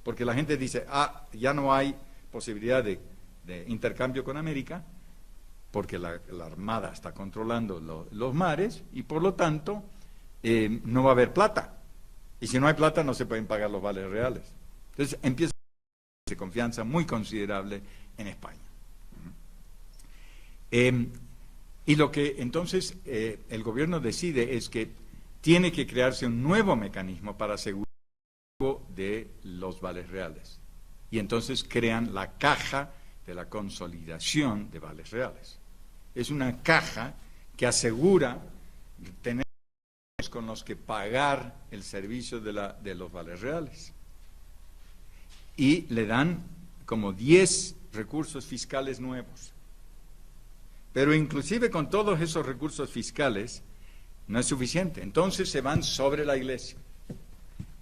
C: porque la gente dice, ya no hay posibilidad de intercambio con América, porque la Armada está controlando los mares y por lo tanto no va a haber plata. Y si no hay plata no se pueden pagar los vales reales. Entonces empieza a haber confianza muy considerable en España. Y lo que entonces el gobierno decide es que tiene que crearse un nuevo mecanismo para asegurar el pago de los vales reales. Y entonces crean la caja de la consolidación de vales reales. Es una caja que asegura tener con los que pagar el servicio de los vales reales. Y le dan como 10 recursos fiscales nuevos. Pero inclusive con todos esos recursos fiscales no es suficiente. Entonces se van sobre la Iglesia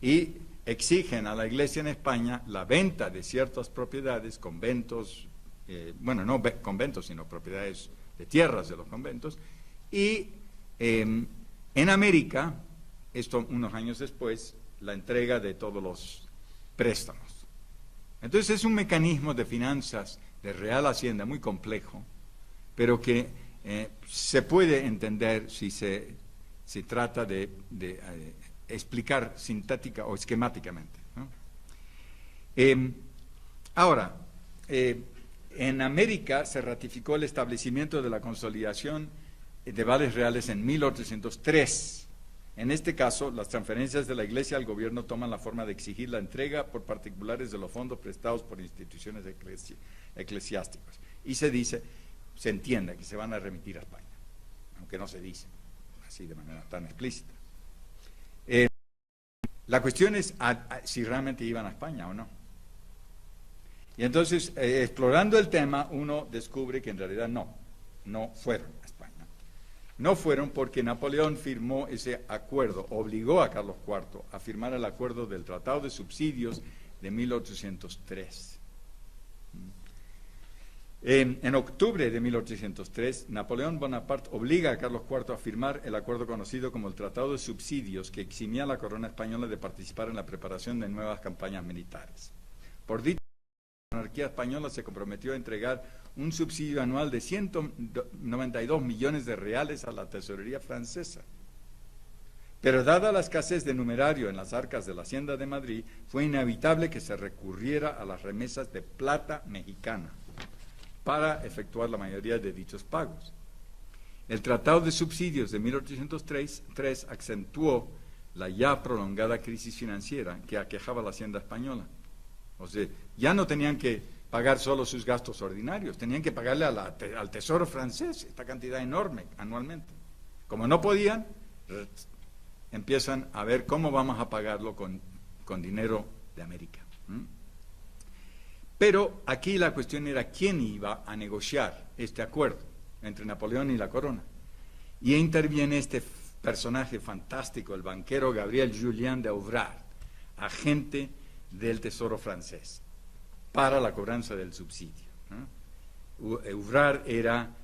C: y exigen a la Iglesia en España la venta de ciertas propiedades, conventos, no conventos, sino propiedades de tierras de los conventos, y en América, esto unos años después, la entrega de todos los préstamos. Entonces es un mecanismo de finanzas de Real Hacienda muy complejo, pero que se puede entender si se trata de explicar sintética o esquemáticamente, ¿no? Ahora, en América se ratificó el establecimiento de la consolidación de vales reales en 1803. En este caso, las transferencias de la Iglesia al gobierno toman la forma de exigir la entrega por particulares de los fondos prestados por instituciones eclesiásticas. Y se entiende que se van a remitir a España, aunque no se dice así de manera tan explícita. La cuestión es si realmente iban a España o no. Y entonces, explorando el tema, uno descubre que en realidad no fueron a España. No fueron porque Napoleón firmó ese acuerdo, obligó a Carlos IV a firmar el acuerdo del Tratado de Subsidios de 1803. En octubre de 1803, Napoleón Bonaparte obliga a Carlos IV a firmar el acuerdo conocido como el Tratado de Subsidios, que eximía a la corona española de participar en la preparación de nuevas campañas militares. Por dicho, la monarquía española se comprometió a entregar un subsidio anual de 192 millones de reales a la tesorería francesa. Pero dada la escasez de numerario en las arcas de la Hacienda de Madrid, fue inevitable que se recurriera a las remesas de plata mexicana para efectuar la mayoría de dichos pagos. El Tratado de Subsidios de 1803 acentuó la ya prolongada crisis financiera que aquejaba la Hacienda española. O sea, ya no tenían que pagar solo sus gastos ordinarios, tenían que pagarle al Tesoro francés esta cantidad enorme anualmente. Como no podían, empiezan a ver cómo vamos a pagarlo con dinero de América. Pero aquí la cuestión era quién iba a negociar este acuerdo entre Napoleón y la corona. Y interviene este personaje fantástico, el banquero Gabriel Julien de Ouvrard, agente del Tesoro francés, para la cobranza del subsidio. Ouvrard era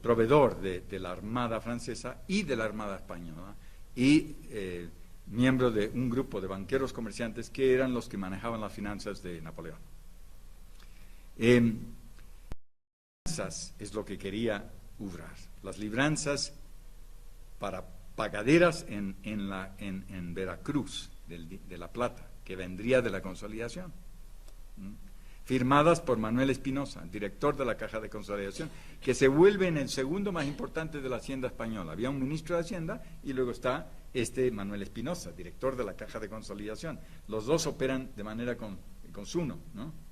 C: proveedor de la Armada francesa y de la Armada española, y miembro de un grupo de banqueros comerciantes que eran los que manejaban las finanzas de Napoleón. Libranzas es lo que quería Ouvrard, las libranzas para pagaderas en Veracruz de La Plata, que vendría de la Consolidación, firmadas por Manuel Espinosa, director de la Caja de Consolidación, que se vuelve en el segundo más importante de la Hacienda española. Había un ministro de Hacienda y luego está Manuel Espinosa, director de la Caja de Consolidación. Los dos operan de manera consuno, ¿no?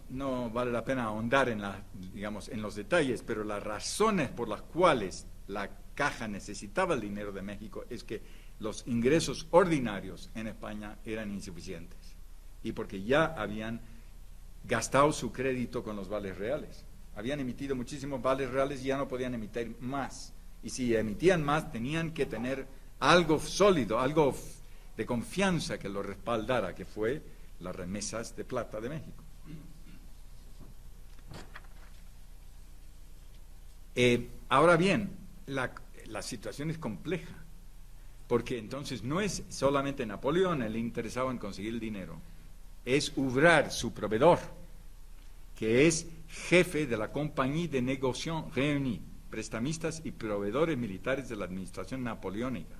C: No vale la pena ahondar en los detalles, pero las razones por las cuales la Caja necesitaba el dinero de México es que los ingresos ordinarios en España eran insuficientes y porque ya habían gastado su crédito con los vales reales. Habían emitido muchísimos vales reales y ya no podían emitir más. Y si emitían más, tenían que tener algo sólido, algo de confianza que lo respaldara, que fue las remesas de plata de México. Ahora bien, la situación es compleja, porque entonces no es solamente Napoleón el interesado en conseguir el dinero, es Ouvrard, su proveedor, que es jefe de la Compagnie de Négociants Réunis, prestamistas y proveedores militares de la administración napoleónica,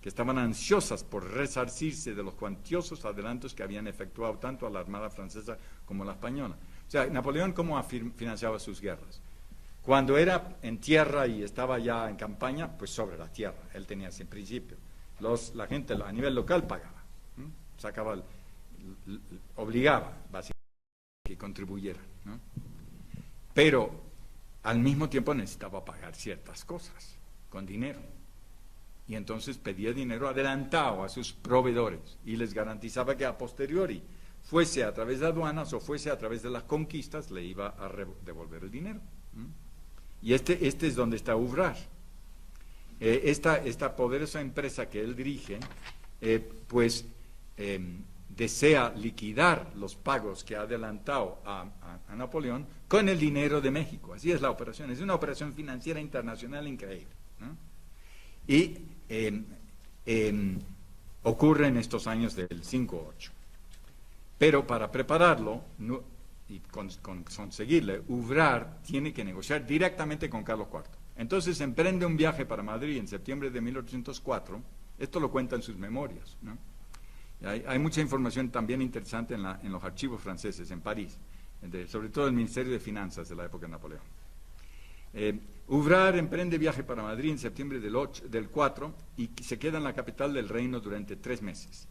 C: que estaban ansiosas por resarcirse de los cuantiosos adelantos que habían efectuado tanto a la Armada francesa como a la española. O sea, Napoleón, ¿cómo financiaba sus guerras? Cuando era en tierra y estaba ya en campaña, pues sobre la tierra, él tenía ese principio. La gente a nivel local pagaba, sacaba, obligaba básicamente que contribuyeran, ¿no? Pero al mismo tiempo necesitaba pagar ciertas cosas con dinero. Y entonces pedía dinero adelantado a sus proveedores y les garantizaba que a posteriori, fuese a través de aduanas o fuese a través de las conquistas, le iba a devolver el dinero. Y este es donde está Ouvrard. Esta poderosa empresa que él dirige, desea liquidar los pagos que ha adelantado a Napoleón con el dinero de México. Así es la operación. Es una operación financiera internacional increíble, ¿no? Y ocurre en estos años del 5-8. Pero para prepararlo y conseguirle, Ouvrard tiene que negociar directamente con Carlos IV. Entonces emprende un viaje para Madrid en septiembre de 1804. Esto lo cuenta en sus memorias, ¿no? Hay mucha información también interesante en los archivos franceses, en París, sobre todo el Ministerio de Finanzas de la época de Napoleón. Ouvrard emprende viaje para Madrid en septiembre del 4 y se queda en la capital del reino durante 3 meses,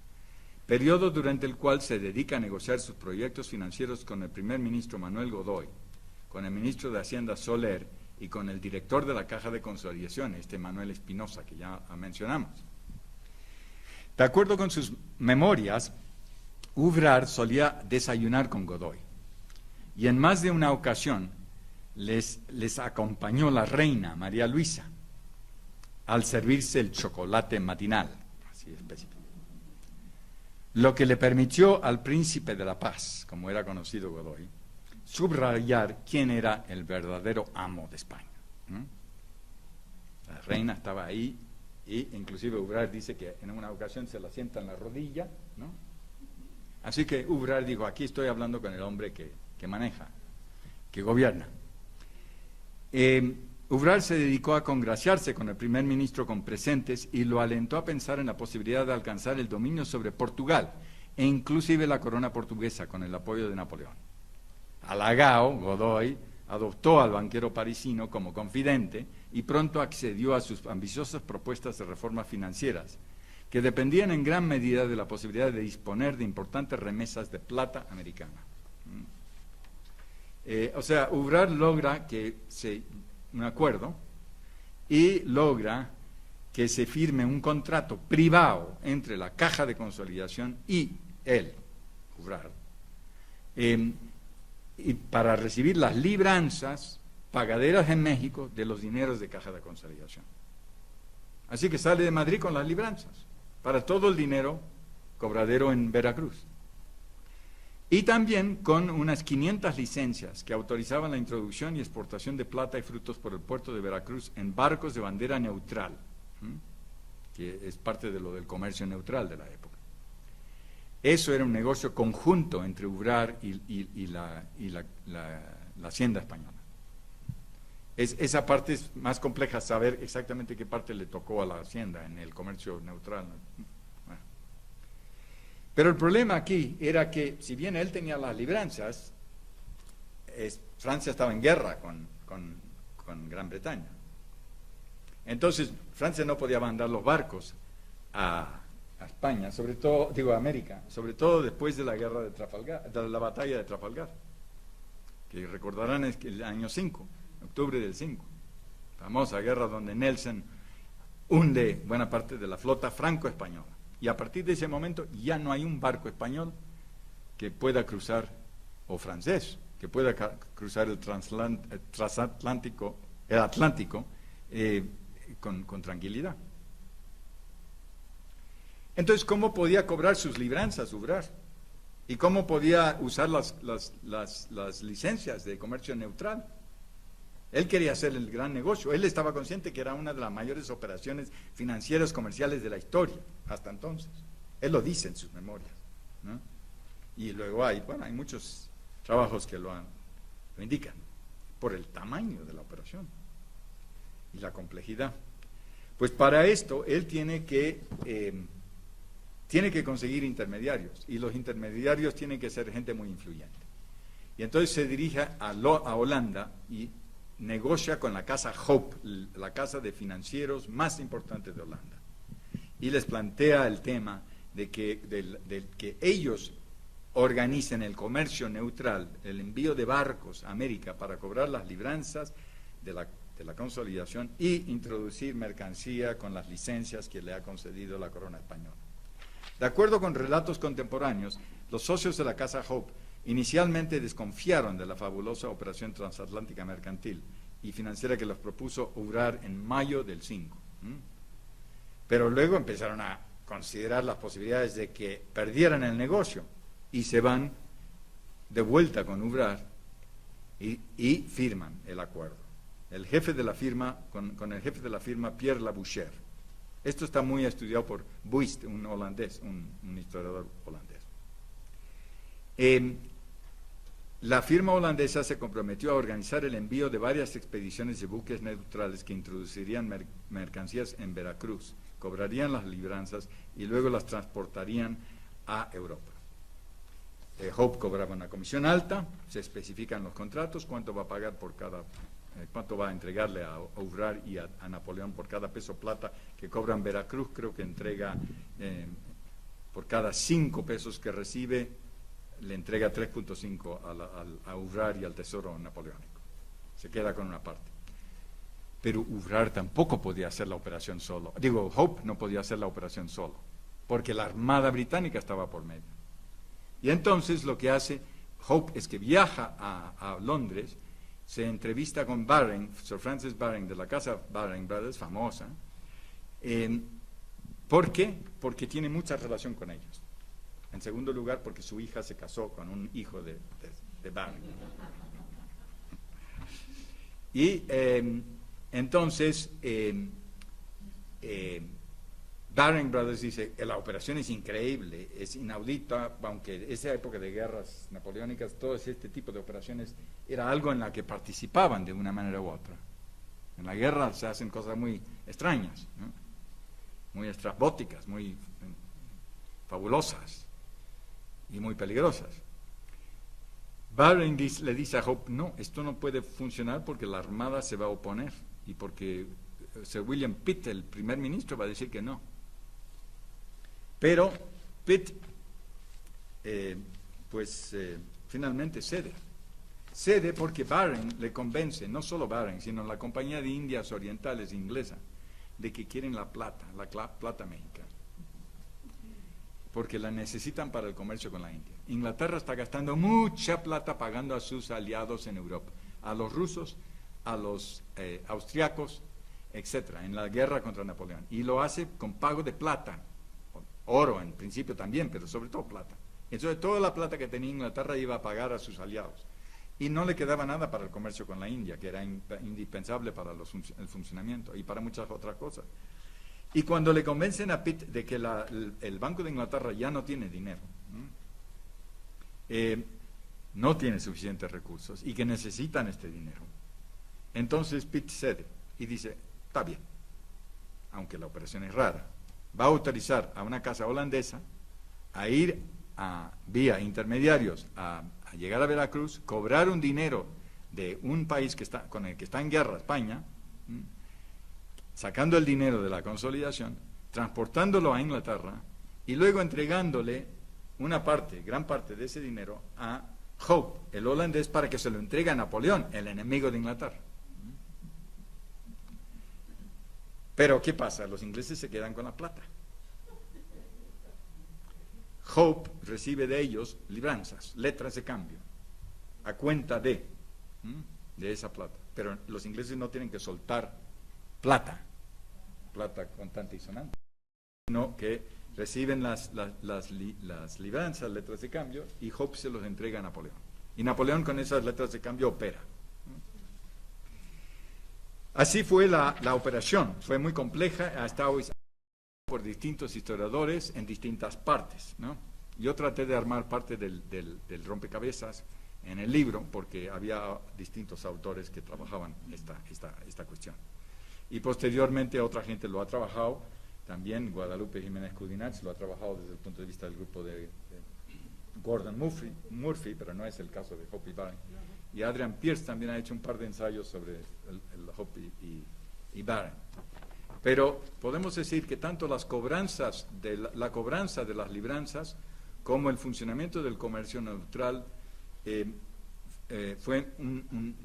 C: periodo durante el cual se dedica a negociar sus proyectos financieros con el primer ministro Manuel Godoy, con el ministro de Hacienda Soler y con el director de la Caja de Consolidación, Manuel Espinosa, que ya mencionamos. De acuerdo con sus memorias, Ouvrard solía desayunar con Godoy y en más de una ocasión les acompañó la reina María Luisa al servirse el chocolate matinal, así específico. lo que le permitió al príncipe de la paz, como era conocido Godoy, subrayar quién era el verdadero amo de España. La reina estaba ahí, y inclusive Umbral dice que en una ocasión se la sienta en la rodilla, ¿no? Así que Umbral dijo, aquí estoy hablando con el hombre que maneja, que gobierna. Umbral se dedicó a congraciarse con el primer ministro con presentes y lo alentó a pensar en la posibilidad de alcanzar el dominio sobre Portugal e inclusive la corona portuguesa con el apoyo de Napoleón. Halagao, Godoy adoptó al banquero parisino como confidente y pronto accedió a sus ambiciosas propuestas de reformas financieras, que dependían en gran medida de la posibilidad de disponer de importantes remesas de plata americana. O sea, Umbral logra un acuerdo y logra que se firme un contrato privado entre la Caja de Consolidación y él, Umbral, y para recibir las libranzas pagaderas en México de los dineros de Caja de Consolidación. Así que sale de Madrid con las libranzas para todo el dinero cobradero en Veracruz. Y también con unas 500 licencias que autorizaban la introducción y exportación de plata y frutos por el puerto de Veracruz en barcos de bandera neutral, que es parte de lo del comercio neutral de la época. Eso era un negocio conjunto entre Umbral y la hacienda española. Esa parte es más compleja, saber exactamente qué parte le tocó a la hacienda en el comercio neutral. Bueno. Pero el problema aquí era que, si bien él tenía las libranzas, Francia estaba en guerra con Gran Bretaña. Entonces, Francia no podía mandar los barcos a España, sobre todo, digo, a América, sobre todo después de la guerra de Trafalgar, de la batalla de Trafalgar, que recordarán es que el año 5, octubre del 5, famosa guerra donde Nelson hunde buena parte de la flota franco-española. Y a partir de ese momento ya no hay un barco español que pueda cruzar, o francés, que pueda cruzar el Atlántico con tranquilidad. Entonces, ¿cómo podía cobrar sus libranzas, Umbral? ¿Y cómo podía usar las licencias de comercio neutral? Él quería hacer el gran negocio. Él estaba consciente que era una de las mayores operaciones financieras comerciales de la historia, hasta entonces. Él lo dice en sus memorias, ¿no? Y luego hay muchos trabajos que lo indican, por el tamaño de la operación y la complejidad. Pues para esto, él tiene que conseguir intermediarios, y los intermediarios tienen que ser gente muy influyente. Y entonces se dirige a Holanda y negocia con la casa Hope, la casa de financieros más importante de Holanda, y les plantea el tema de que ellos organicen el comercio neutral, el envío de barcos a América para cobrar las libranzas de la consolidación y introducir mercancía con las licencias que le ha concedido la corona española. De acuerdo con relatos contemporáneos, los socios de la Casa Hope inicialmente desconfiaron de la fabulosa operación transatlántica mercantil y financiera que les propuso Umbral en mayo del 5. Pero luego empezaron a considerar las posibilidades de que perdieran el negocio y se van de vuelta con Umbral y firman el acuerdo. El jefe de la firma, con el jefe de la firma, Pierre Labouchere. Esto está muy estudiado por Buist, un holandés, un historiador holandés. La firma holandesa se comprometió a organizar el envío de varias expediciones de buques neutrales que introducirían mercancías en Veracruz, cobrarían las libranzas y luego las transportarían a Europa. Hope cobraba una comisión alta, se especifican los contratos, cuánto va a pagar por cuánto va a entregarle a Umbral y a Napoleón por cada peso plata que cobran Veracruz. Creo que entrega por cada 5 pesos que recibe, le entrega 3.5 a Umbral y al Tesoro Napoleónico. Se queda con una parte. Pero Umbral tampoco podía hacer la operación solo. Hope no podía hacer la operación solo, porque la Armada Británica estaba por medio. Y entonces lo que hace Hope es que viaja a Londres, se entrevista con Baring, Sir Francis Baring, de la casa Baring Brothers, famosa. ¿Por qué? Porque tiene mucha relación con ellos. En segundo lugar, porque su hija se casó con un hijo de Baring. Y entonces, Baring Brothers dice que la operación es increíble, es inaudita, aunque esa época de guerras napoleónicas, todo este tipo de operaciones era algo en la que participaban de una manera u otra. En la guerra se hacen cosas muy extrañas, ¿no? Muy estrambóticas, muy fabulosas y muy peligrosas. Baring le dice a Hope, no, esto no puede funcionar porque la Armada se va a oponer y porque Sir William Pitt, el primer ministro, va a decir que no. Pero Pitt, finalmente cede. Cede porque Baring le convence, no solo Baring, sino la Compañía de Indias Orientales inglesa, de que quieren la plata mexicana, porque la necesitan para el comercio con la India. Inglaterra está gastando mucha plata pagando a sus aliados en Europa, a los rusos, a los austriacos, etcétera, en la guerra contra Napoleón. Y lo hace con pago de plata, oro en principio también, pero sobre todo plata. Entonces toda la plata que tenía Inglaterra iba a pagar a sus aliados. Y no le quedaba nada para el comercio con la India, que era indispensable para el funcionamiento y para muchas otras cosas. Y cuando le convencen a Pitt de que el Banco de Inglaterra ya no tiene dinero, no tiene suficientes recursos y que necesitan este dinero, entonces Pitt cede y dice, está bien, aunque la operación es rara, va a autorizar a una casa holandesa a ir vía intermediarios a llegar a Veracruz, cobrar un dinero de un país con el que está en guerra, España, sacando el dinero de la consolidación, transportándolo a Inglaterra y luego entregándole gran parte de ese dinero a Hope, el holandés, para que se lo entregue a Napoleón, el enemigo de Inglaterra. Pero ¿qué pasa? Los ingleses se quedan con la plata. Hope recibe de ellos libranzas, letras de cambio, a cuenta de esa plata. Pero los ingleses no tienen que soltar plata contante y sonante, sino que reciben las libranzas, letras de cambio, y Hope se los entrega a Napoleón. Y Napoleón con esas letras de cambio opera. Así fue la operación, fue muy compleja, hasta hoy por distintos historiadores en distintas partes, ¿no? Yo traté de armar parte del rompecabezas en el libro porque había distintos autores que trabajaban esta cuestión. Y posteriormente otra gente lo ha trabajado, también Guadalupe Jiménez Cudinach lo ha trabajado desde el punto de vista del grupo de Gordon Murphy, pero no es el caso de Hope y Baring. Y Adrian Pierce también ha hecho un par de ensayos sobre el Hope y Baring. Pero podemos decir que tanto la cobranza de las libranzas como el funcionamiento del comercio neutral fue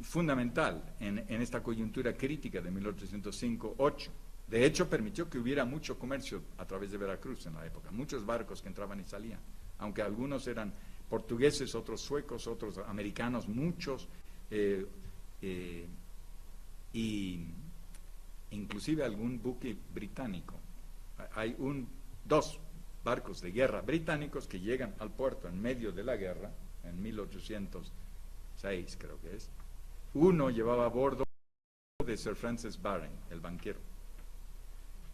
C: fundamental en esta coyuntura crítica de 1805-8. De hecho, permitió que hubiera mucho comercio a través de Veracruz en la época, muchos barcos que entraban y salían, aunque algunos eran portugueses, otros suecos, otros americanos, muchos, y inclusive algún buque británico. Hay dos barcos de guerra británicos que llegan al puerto en medio de la guerra, en 1806 creo que es. Uno llevaba a bordo de Sir Francis Baring, el banquero.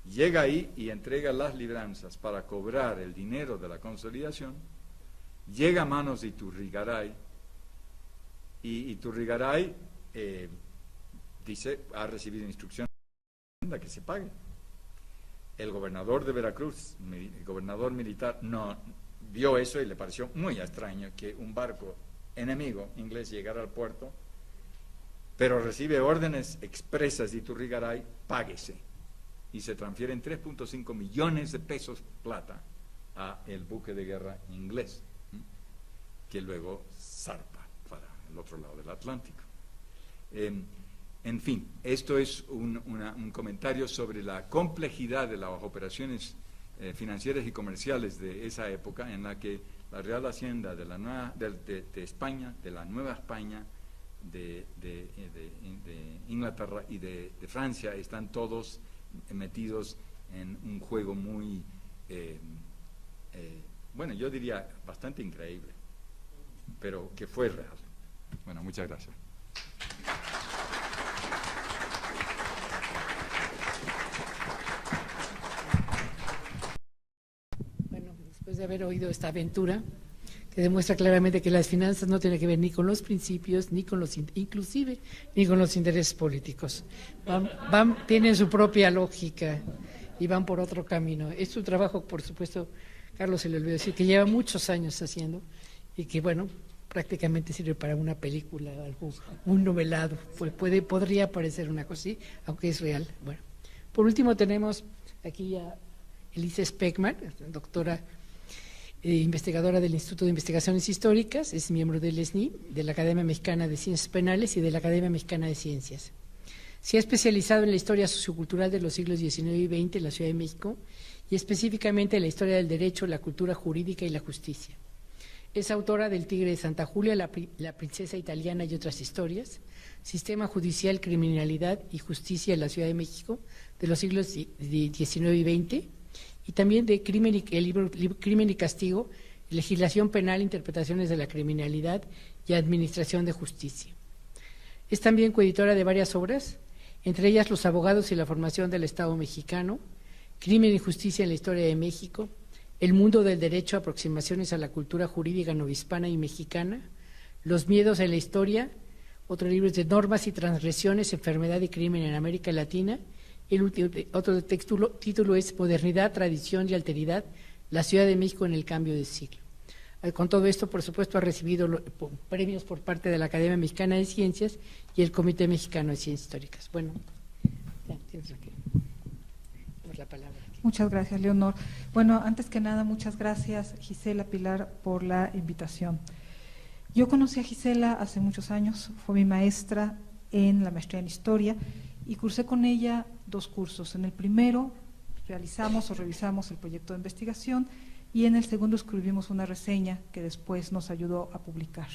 C: Llega ahí y entrega las libranzas para cobrar el dinero de la consolidación, llega a manos de Iturrigaray, y Iturrigaray ha recibido instrucciones de que se pague. El gobernador de Veracruz, el gobernador militar, no vio eso y le pareció muy extraño que un barco enemigo inglés llegara al puerto, pero recibe órdenes expresas de Iturrigaray, páguese, y se transfieren 3.5 millones de pesos plata a el buque de guerra inglés, que luego zarpa para el otro lado del Atlántico. En fin, esto es un comentario sobre la complejidad de las operaciones financieras y comerciales de esa época, en la que la Real Hacienda de España, de la Nueva España, de Inglaterra y de Francia están todos metidos en un juego muy bueno, yo diría bastante increíble, pero que fue real. Bueno, muchas gracias.
A: Bueno, después de haber oído esta aventura, que demuestra claramente que las finanzas no tienen que ver ni con los principios, ni con los, inclusive, ni con los intereses políticos. Tienen su propia lógica y van por otro camino. Es un trabajo, por supuesto, Carlos se le olvidó decir, que lleva muchos años haciendo y que, bueno, prácticamente sirve para una película, algo, un novelado. Podría parecer una cosa así, aunque es real. Bueno, por último tenemos aquí a Elisa Speckman, doctora investigadora del Instituto de Investigaciones Históricas, es miembro del SNI, de la Academia Mexicana de Ciencias Penales y de la Academia Mexicana de Ciencias. Se ha especializado en la historia sociocultural de los siglos XIX y XX en la Ciudad de México y específicamente en la historia del derecho, la cultura jurídica y la justicia. Es autora del Tigre de Santa Julia, la princesa italiana y otras historias, Sistema Judicial, Criminalidad y Justicia en la Ciudad de México de los siglos XIX y XX, y también de el libro Crimen y Castigo, Legislación Penal, Interpretaciones de la Criminalidad y Administración de Justicia. Es también coeditora de varias obras, entre ellas Los abogados y la formación del Estado mexicano, Crimen y Justicia en la Historia de México, El mundo del derecho, aproximaciones a la cultura jurídica novohispana y mexicana, Los miedos en la historia, otro libro es de Normas y transgresiones, enfermedad y crimen en América Latina. El otro título es Modernidad, Tradición y Alteridad, la Ciudad de México en el cambio de siglo. Con todo esto, por supuesto, ha recibido premios por parte de la Academia Mexicana de Ciencias y el Comité Mexicano de Ciencias Históricas. Bueno, ya tienes la palabra.
D: Muchas gracias, Leonor. Bueno, antes que nada, muchas gracias, Gisela Pilar, por la invitación. Yo conocí a Gisela hace muchos años, fue mi maestra en la maestría en Historia y cursé con ella 2 cursos. En el primero realizamos o revisamos el proyecto de investigación y en el segundo escribimos una reseña que después nos ayudó a publicar.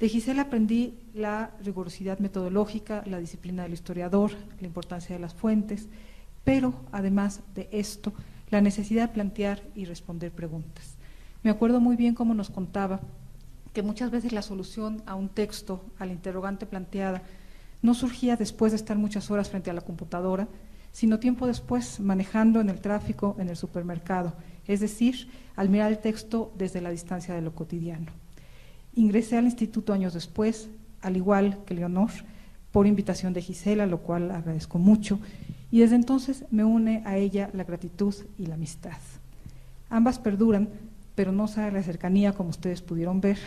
D: De Gisela aprendí la rigurosidad metodológica, la disciplina del historiador, la importancia de las fuentes, pero además de esto, la necesidad de plantear y responder preguntas. Me acuerdo muy bien cómo nos contaba que muchas veces la solución a un texto, a la interrogante planteada, no surgía después de estar muchas horas frente a la computadora, sino tiempo después manejando en el tráfico, en el supermercado, es decir, al mirar el texto desde la distancia de lo cotidiano. Ingresé al instituto años después, al igual que Leonor, por invitación de Gisela, lo cual agradezco mucho, y desde entonces me une a ella la gratitud y la amistad. Ambas perduran, pero no sabe la cercanía, como ustedes pudieron ver,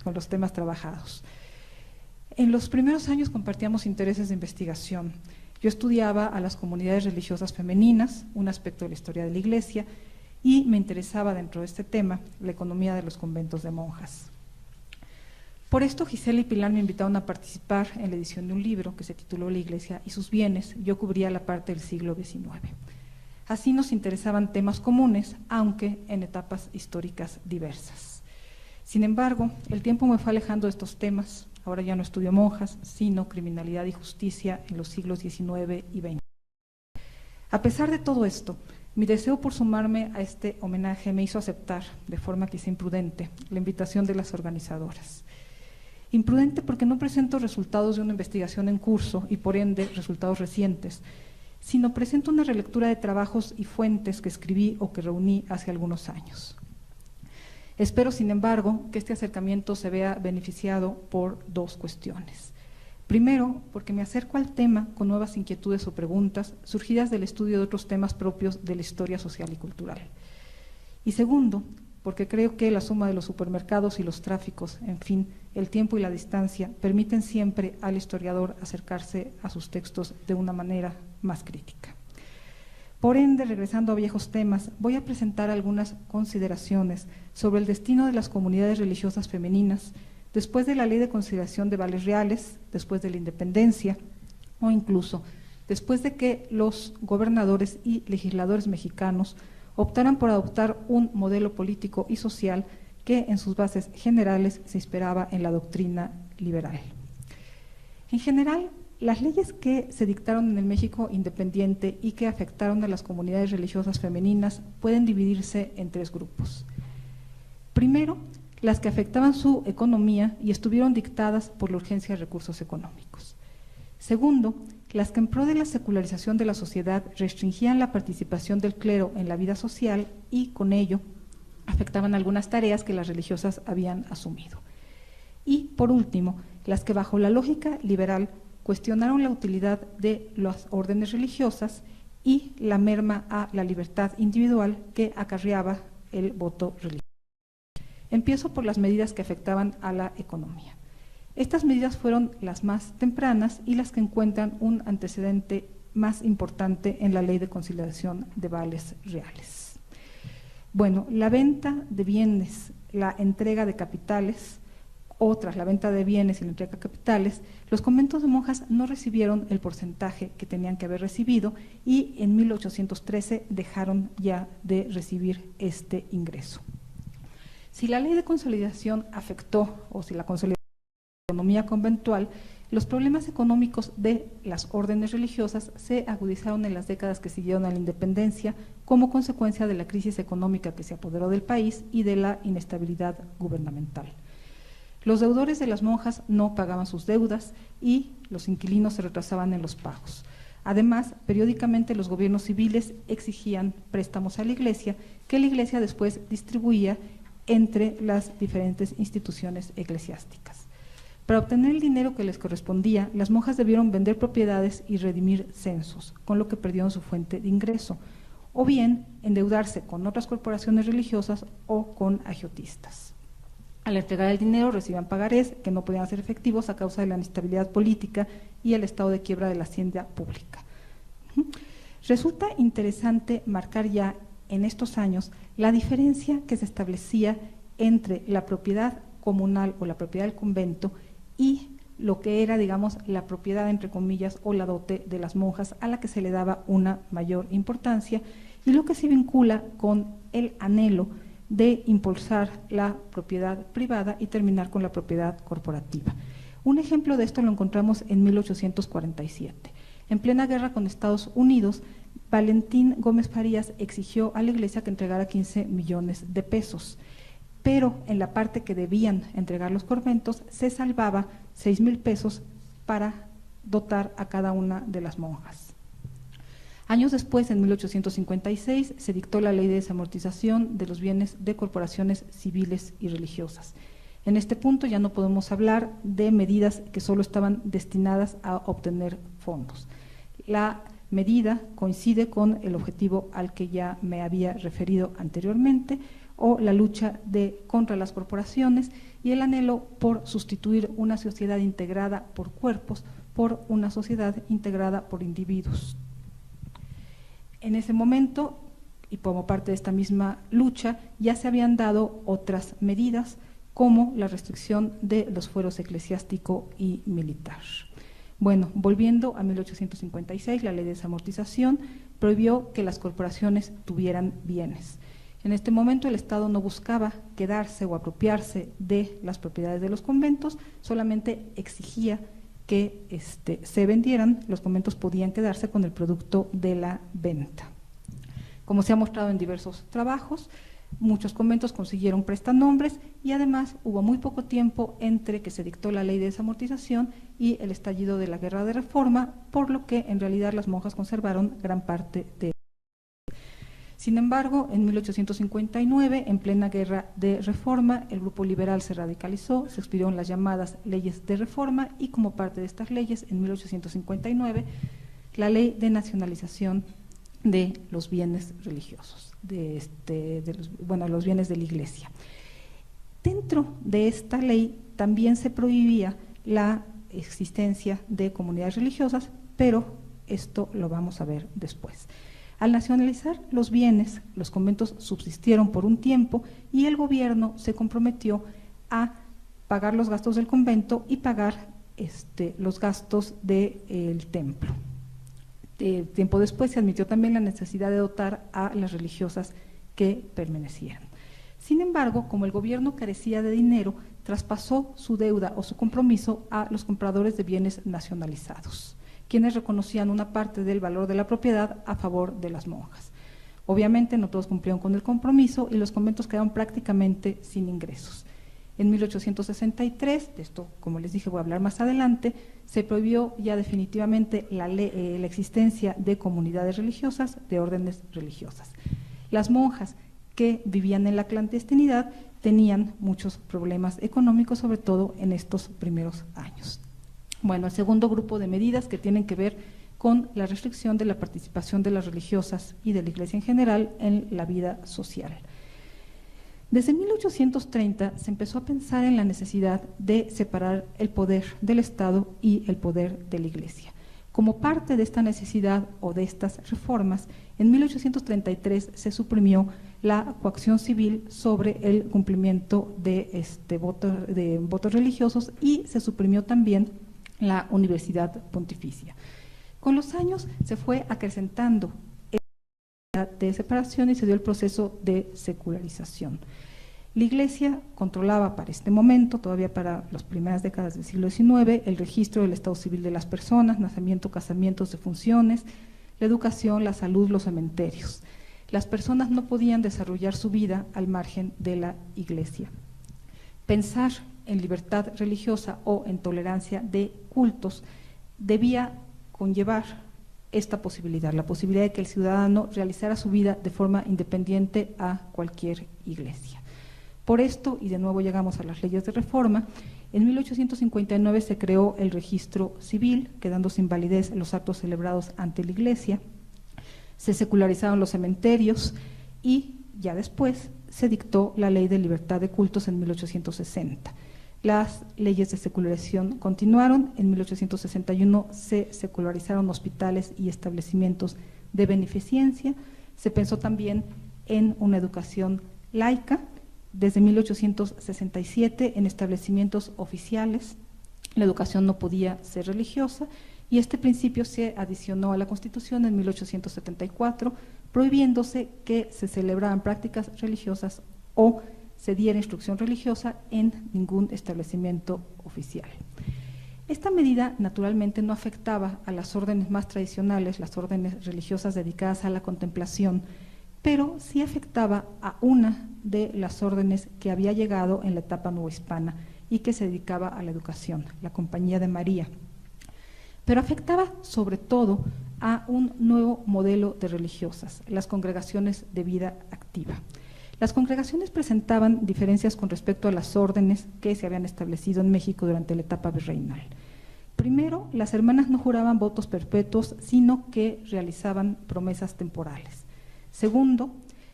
D: con los temas trabajados. En los primeros años compartíamos intereses de investigación. Yo estudiaba a las comunidades religiosas femeninas, un aspecto de la historia de la Iglesia, y me interesaba dentro de este tema la economía de los conventos de monjas. Por esto, Gisela y Pilar me invitaron a participar en la edición de un libro que se tituló La Iglesia y sus bienes. Yo cubría la parte del siglo XIX. Así nos interesaban temas comunes, aunque en etapas históricas diversas. Sin embargo, el tiempo me fue alejando de estos temas. Ahora ya no estudio monjas, sino criminalidad y justicia en los siglos XIX y XX. A pesar de todo esto, mi deseo por sumarme a este homenaje me hizo aceptar, de forma quizá imprudente, la invitación de las organizadoras. Imprudente porque no presento resultados de una investigación en curso y por ende resultados recientes, sino presento una relectura de trabajos y fuentes que escribí o que reuní hace algunos años. Espero, sin embargo, que este acercamiento se vea beneficiado por 2 cuestiones. Primero, porque me acerco al tema con nuevas inquietudes o preguntas surgidas del estudio de otros temas propios de la historia social y cultural. Y segundo, porque creo que la suma de los supermercados y los tráficos, en fin, el tiempo y la distancia, permiten siempre al historiador acercarse a sus textos de una manera más crítica. Por ende, regresando a viejos temas, voy a presentar algunas consideraciones sobre el destino de las comunidades religiosas femeninas después de la Ley de Consideración de Vales Reales, después de la independencia o incluso después de que los gobernadores y legisladores mexicanos optaran por adoptar un modelo político y social que en sus bases generales se inspiraba en la doctrina liberal. En general, las leyes que se dictaron en el México independiente y que afectaron a las comunidades religiosas femeninas pueden dividirse en 3 grupos. Primero, las que afectaban su economía y estuvieron dictadas por la urgencia de recursos económicos. Segundo, las que en pro de la secularización de la sociedad restringían la participación del clero en la vida social y con ello afectaban algunas tareas que las religiosas habían asumido. Y, por último, las que bajo la lógica liberal cuestionaron la utilidad de las órdenes religiosas y la merma a la libertad individual que acarreaba el voto religioso. Empiezo por las medidas que afectaban a la economía. Estas medidas fueron las más tempranas y las que encuentran un antecedente más importante en la Ley de Conciliación de Vales Reales. Bueno, la venta de bienes, la entrega de capitales, tras la venta de bienes y la entrega de capitales, los conventos de monjas no recibieron el porcentaje que tenían que haber recibido y en 1813 dejaron ya de recibir este ingreso. Si la Ley de Consolidación afectó, o si la consolidación de la economía conventual, los problemas económicos de las órdenes religiosas se agudizaron en las décadas que siguieron a la independencia como consecuencia de la crisis económica que se apoderó del país y de la inestabilidad gubernamental. Los deudores de las monjas no pagaban sus deudas y los inquilinos se retrasaban en los pagos. Además, periódicamente los gobiernos civiles exigían préstamos a la Iglesia, que la Iglesia después distribuía entre las diferentes instituciones eclesiásticas. Para obtener el dinero que les correspondía, las monjas debieron vender propiedades y redimir censos, con lo que perdieron su fuente de ingreso, o bien endeudarse con otras corporaciones religiosas o con agiotistas. Al entregar el dinero recibían pagarés que no podían ser efectivos a causa de la inestabilidad política y el estado de quiebra de la hacienda pública. Resulta interesante marcar ya en estos años la diferencia que se establecía entre la propiedad comunal o la propiedad del convento y lo que era, digamos, la propiedad, entre comillas, o la dote de las monjas, a la que se le daba una mayor importancia, y lo que se vincula con el anhelo de impulsar la propiedad privada y terminar con la propiedad corporativa. Un ejemplo de esto lo encontramos en 1847. En plena guerra con Estados Unidos, Valentín Gómez Farías exigió a la Iglesia que entregara 15 millones de pesos, pero en la parte que debían entregar los conventos se salvaba 6,000 pesos para dotar a cada una de las monjas. Años después, en 1856, se dictó la Ley de Desamortización de los bienes de corporaciones civiles y religiosas. En este punto ya no podemos hablar de medidas que solo estaban destinadas a obtener fondos. La medida coincide con el objetivo al que ya me había referido anteriormente, o la lucha contra las corporaciones y el anhelo por sustituir una sociedad integrada por cuerpos por una sociedad integrada por individuos. En ese momento, y como parte de esta misma lucha, ya se habían dado otras medidas, como la restricción de los fueros eclesiástico y militar. Bueno, volviendo a 1856, la Ley de Desamortización prohibió que las corporaciones tuvieran bienes. En este momento el Estado no buscaba quedarse o apropiarse de las propiedades de los conventos, solamente exigía que se vendieran. Los conventos podían quedarse con el producto de la venta. Como se ha mostrado en diversos trabajos, muchos conventos consiguieron prestanombres y además hubo muy poco tiempo entre que se dictó la Ley de Desamortización y el estallido de la Guerra de Reforma, por lo que en realidad las monjas conservaron gran parte de. Sin embargo, en 1859, en plena Guerra de Reforma, el grupo liberal se radicalizó, se expidieron las llamadas leyes de reforma y como parte de estas leyes, en 1859, la Ley de Nacionalización de los bienes religiosos, los bienes de la Iglesia. Dentro de esta ley también se prohibía la existencia de comunidades religiosas, pero esto lo vamos a ver después. Al nacionalizar los bienes, los conventos subsistieron por un tiempo y el gobierno se comprometió a pagar los gastos del convento y pagar los gastos del templo. Tiempo después se admitió también la necesidad de dotar a las religiosas que permanecieran. Sin embargo, como el gobierno carecía de dinero, traspasó su deuda o su compromiso a los compradores de bienes nacionalizados, quienes reconocían una parte del valor de la propiedad a favor de las monjas. Obviamente no todos cumplieron con el compromiso y los conventos quedaron prácticamente sin ingresos. En 1863, de esto, como les dije, voy a hablar más adelante, se prohibió ya definitivamente la existencia de comunidades religiosas, de órdenes religiosas. Las monjas que vivían en la clandestinidad tenían muchos problemas económicos, sobre todo en estos primeros años. Bueno, el segundo grupo de medidas que tienen que ver con la restricción de la participación de las religiosas y de la Iglesia en general en la vida social. Desde 1830 se empezó a pensar en la necesidad de separar el poder del Estado y el poder de la Iglesia. Como parte de esta necesidad o de estas reformas, en 1833 se suprimió la coacción civil sobre el cumplimiento de votos religiosos y se suprimió también la universidad pontificia. Con los años se fue acrecentando de separación y se dio el proceso de secularización. La Iglesia controlaba para este momento, todavía para las primeras décadas del siglo XIX, el registro del estado civil de las personas, nacimiento, casamientos, defunciones, la educación, la salud, los cementerios. Las personas no podían desarrollar su vida al margen de la Iglesia. Pensar en libertad religiosa o en tolerancia de cultos debía conllevar esta posibilidad, la posibilidad de que el ciudadano realizara su vida de forma independiente a cualquier iglesia. Por esto, y de nuevo llegamos a las leyes de reforma, en 1859 se creó el registro civil, quedando sin validez los actos celebrados ante la iglesia, se secularizaron los cementerios y ya después se dictó la Ley de Libertad de Cultos en 1860. Las leyes de secularización continuaron. En 1861 se secularizaron hospitales y establecimientos de beneficencia. Se pensó también en una educación laica. Desde 1867, en establecimientos oficiales, la educación no podía ser religiosa y este principio se adicionó a la Constitución en 1874, prohibiéndose que se celebraran prácticas religiosas o se diera instrucción religiosa en ningún establecimiento oficial. Esta medida naturalmente no afectaba a las órdenes más tradicionales, las órdenes religiosas dedicadas a la contemplación, pero sí afectaba a una de las órdenes que había llegado en la etapa novohispana y que se dedicaba a la educación, la Compañía de María. Pero afectaba sobre todo a un nuevo modelo de religiosas, las congregaciones de vida activa. Las congregaciones presentaban diferencias con respecto a las órdenes que se habían establecido en México durante la etapa virreinal. Primero, las hermanas no juraban votos perpetuos, sino que realizaban promesas temporales. Segundo,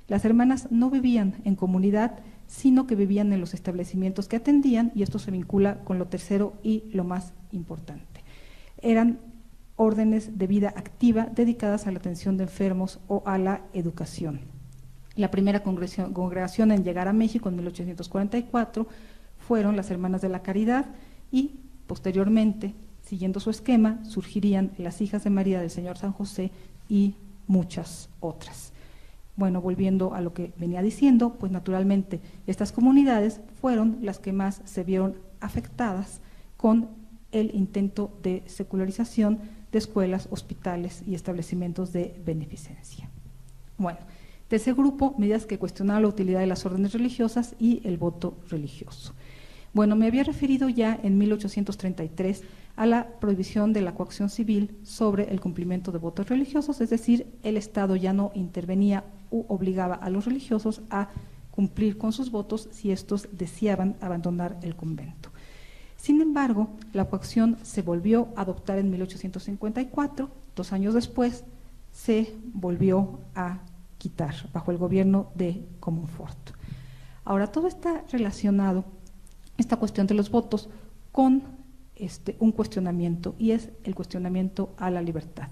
D: las hermanas no vivían en comunidad, sino que vivían en los establecimientos que atendían, y esto se vincula con lo tercero y lo más importante. Eran órdenes de vida activa dedicadas a la atención de enfermos o a la educación. La primera congregación en llegar a México en 1844 fueron las Hermanas de la Caridad y posteriormente, siguiendo su esquema, surgirían las Hijas de María del Señor San José y muchas otras. Bueno, volviendo a lo que venía diciendo, pues naturalmente estas comunidades fueron las que más se vieron afectadas con el intento de secularización de escuelas, hospitales y establecimientos de beneficencia. Bueno, tercer grupo, medidas que cuestionaban la utilidad de las órdenes religiosas y el voto religioso. Bueno, me había referido ya en 1833 a la prohibición de la coacción civil sobre el cumplimiento de votos religiosos, es decir, el Estado ya no intervenía u obligaba a los religiosos a cumplir con sus votos si estos deseaban abandonar el convento. Sin embargo, la coacción se volvió a adoptar en 1854, 2 años después se volvió a quitar bajo el gobierno de Comonfort. Ahora, todo está relacionado, esta cuestión de los votos, con un cuestionamiento, y es el cuestionamiento a la libertad.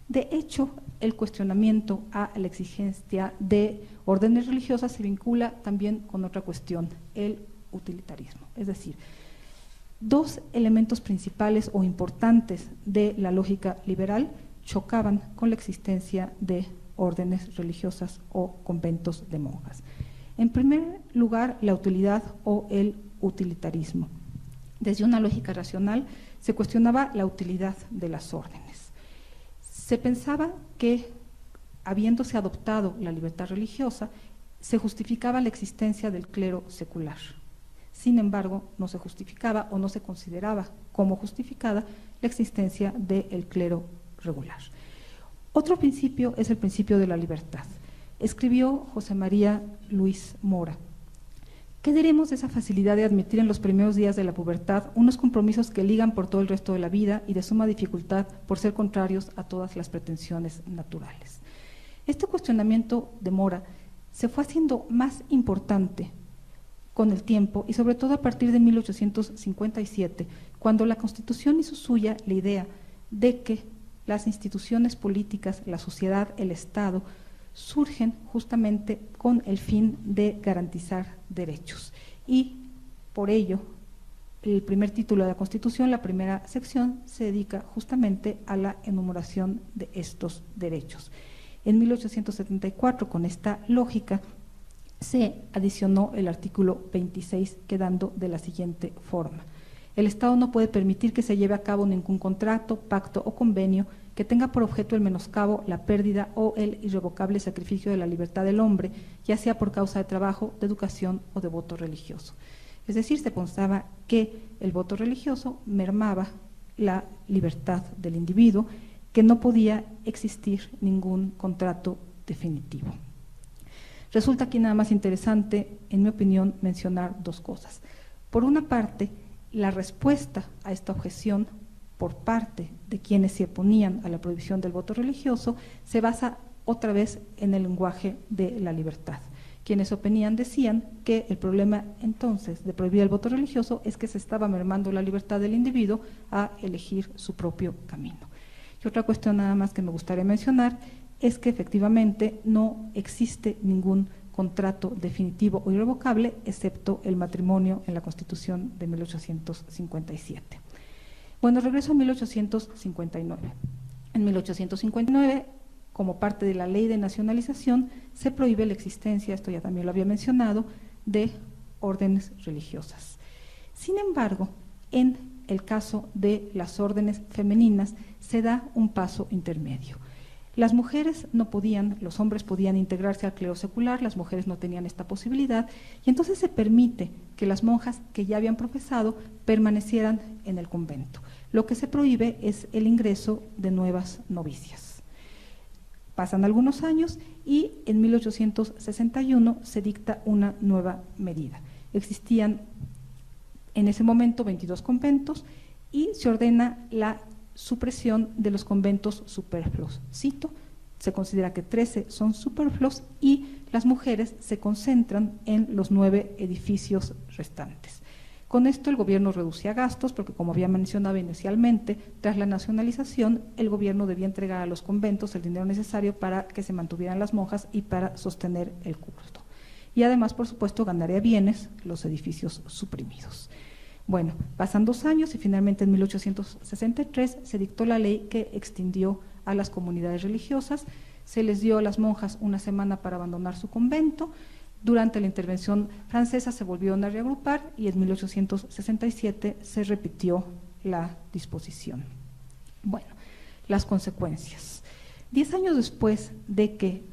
D: De hecho, el cuestionamiento a la exigencia de órdenes religiosas se vincula también con otra cuestión, el utilitarismo. Es decir, dos elementos principales o importantes de la lógica liberal chocaban con la existencia de órdenes religiosas o conventos de monjas. En primer lugar, la utilidad o el utilitarismo. Desde una lógica racional se cuestionaba la utilidad de las órdenes. Se pensaba que habiéndose adoptado la libertad religiosa, se justificaba la existencia del clero secular. Sin embargo, no se justificaba o no se consideraba como justificada la existencia del clero regular. Otro principio es el principio de la libertad. Escribió José María Luis Mora: ¿qué diremos de esa facilidad de admitir en los primeros días de la pubertad unos compromisos que ligan por todo el resto de la vida y de suma dificultad por ser contrarios a todas las pretensiones naturales? Este cuestionamiento de Mora se fue haciendo más importante con el tiempo y sobre todo a partir de 1857, cuando la Constitución hizo suya la idea de que las instituciones políticas, la sociedad, el Estado, surgen justamente con el fin de garantizar derechos. Y por ello, el primer título de la Constitución, la primera sección, se dedica justamente a la enumeración de estos derechos. En 1874, con esta lógica, se adicionó el artículo 26, quedando de la siguiente forma: el Estado no puede permitir que se lleve a cabo ningún contrato, pacto o convenio que tenga por objeto el menoscabo, la pérdida o el irrevocable sacrificio de la libertad del hombre, ya sea por causa de trabajo, de educación o de voto religioso. Es decir, se pensaba que el voto religioso mermaba la libertad del individuo, que no podía existir ningún contrato definitivo. Resulta aquí nada más interesante, en mi opinión, mencionar dos cosas. Por una parte, la respuesta a esta objeción por parte de quienes se oponían a la prohibición del voto religioso se basa otra vez en el lenguaje de la libertad. Quienes oponían decían que el problema entonces de prohibir el voto religioso es que se estaba mermando la libertad del individuo a elegir su propio camino. Y otra cuestión nada más que me gustaría mencionar es que efectivamente no existe ningún contrato definitivo o irrevocable, excepto el matrimonio en la Constitución de 1857. Bueno, regreso a 1859. En 1859, como parte de la ley de nacionalización, se prohíbe la existencia, esto ya también lo había mencionado, de órdenes religiosas. Sin embargo, en el caso de las órdenes femeninas se da un paso intermedio. Las mujeres no podían, los hombres podían integrarse al clero secular, las mujeres no tenían esta posibilidad, y entonces se permite que las monjas que ya habían profesado permanecieran en el convento. Lo que se prohíbe es el ingreso de nuevas novicias. Pasan algunos años y en 1861 se dicta una nueva medida. Existían en ese momento 22 conventos y se ordena la supresión de los conventos superfluos. Cito, se considera que 13 son superfluos y las mujeres se concentran en los 9 edificios restantes. Con esto el gobierno reducía gastos porque, como había mencionado inicialmente, tras la nacionalización el gobierno debía entregar a los conventos el dinero necesario para que se mantuvieran las monjas y para sostener el culto. Y además, por supuesto, ganaría bienes los edificios suprimidos. Bueno, pasan 2 años y finalmente en 1863 se dictó la ley que extinguió a las comunidades religiosas. Se les dio a las monjas una semana para abandonar su convento. Durante la intervención francesa se volvieron a reagrupar y en 1867 se repitió la disposición. Bueno, las consecuencias. 10 años después de que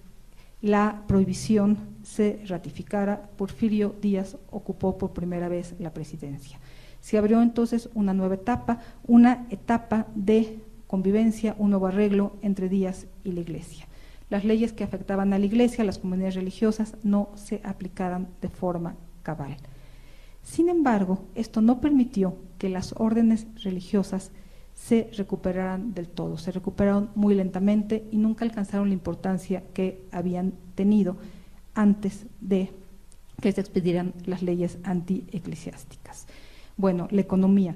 D: la prohibición se ratificara, Porfirio Díaz ocupó por primera vez la presidencia. Se abrió entonces una nueva etapa, una etapa de convivencia, un nuevo arreglo entre Díaz y la Iglesia. Las leyes que afectaban a la Iglesia, a las comunidades religiosas, no se aplicaran de forma cabal. Sin embargo, esto no permitió que las órdenes religiosas se recuperaran del todo, se recuperaron muy lentamente y nunca alcanzaron la importancia que habían tenido antes de que se expidieran las leyes antieclesiásticas. Bueno, la economía.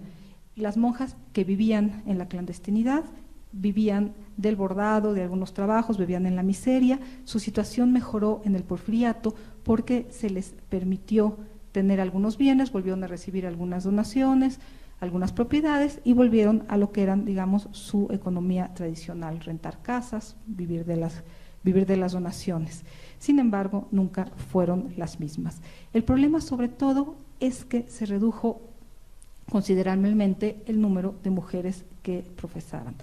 D: Las monjas que vivían en la clandestinidad, vivían del bordado, de algunos trabajos, vivían en la miseria. Su situación mejoró en el porfiriato porque se les permitió tener algunos bienes, volvieron a recibir algunas donaciones, algunas propiedades y volvieron a lo que eran, digamos, su economía tradicional, rentar casas, vivir de las donaciones. Sin embargo, nunca fueron las mismas. El problema sobre todo es que se redujo considerablemente el número de mujeres que profesaban.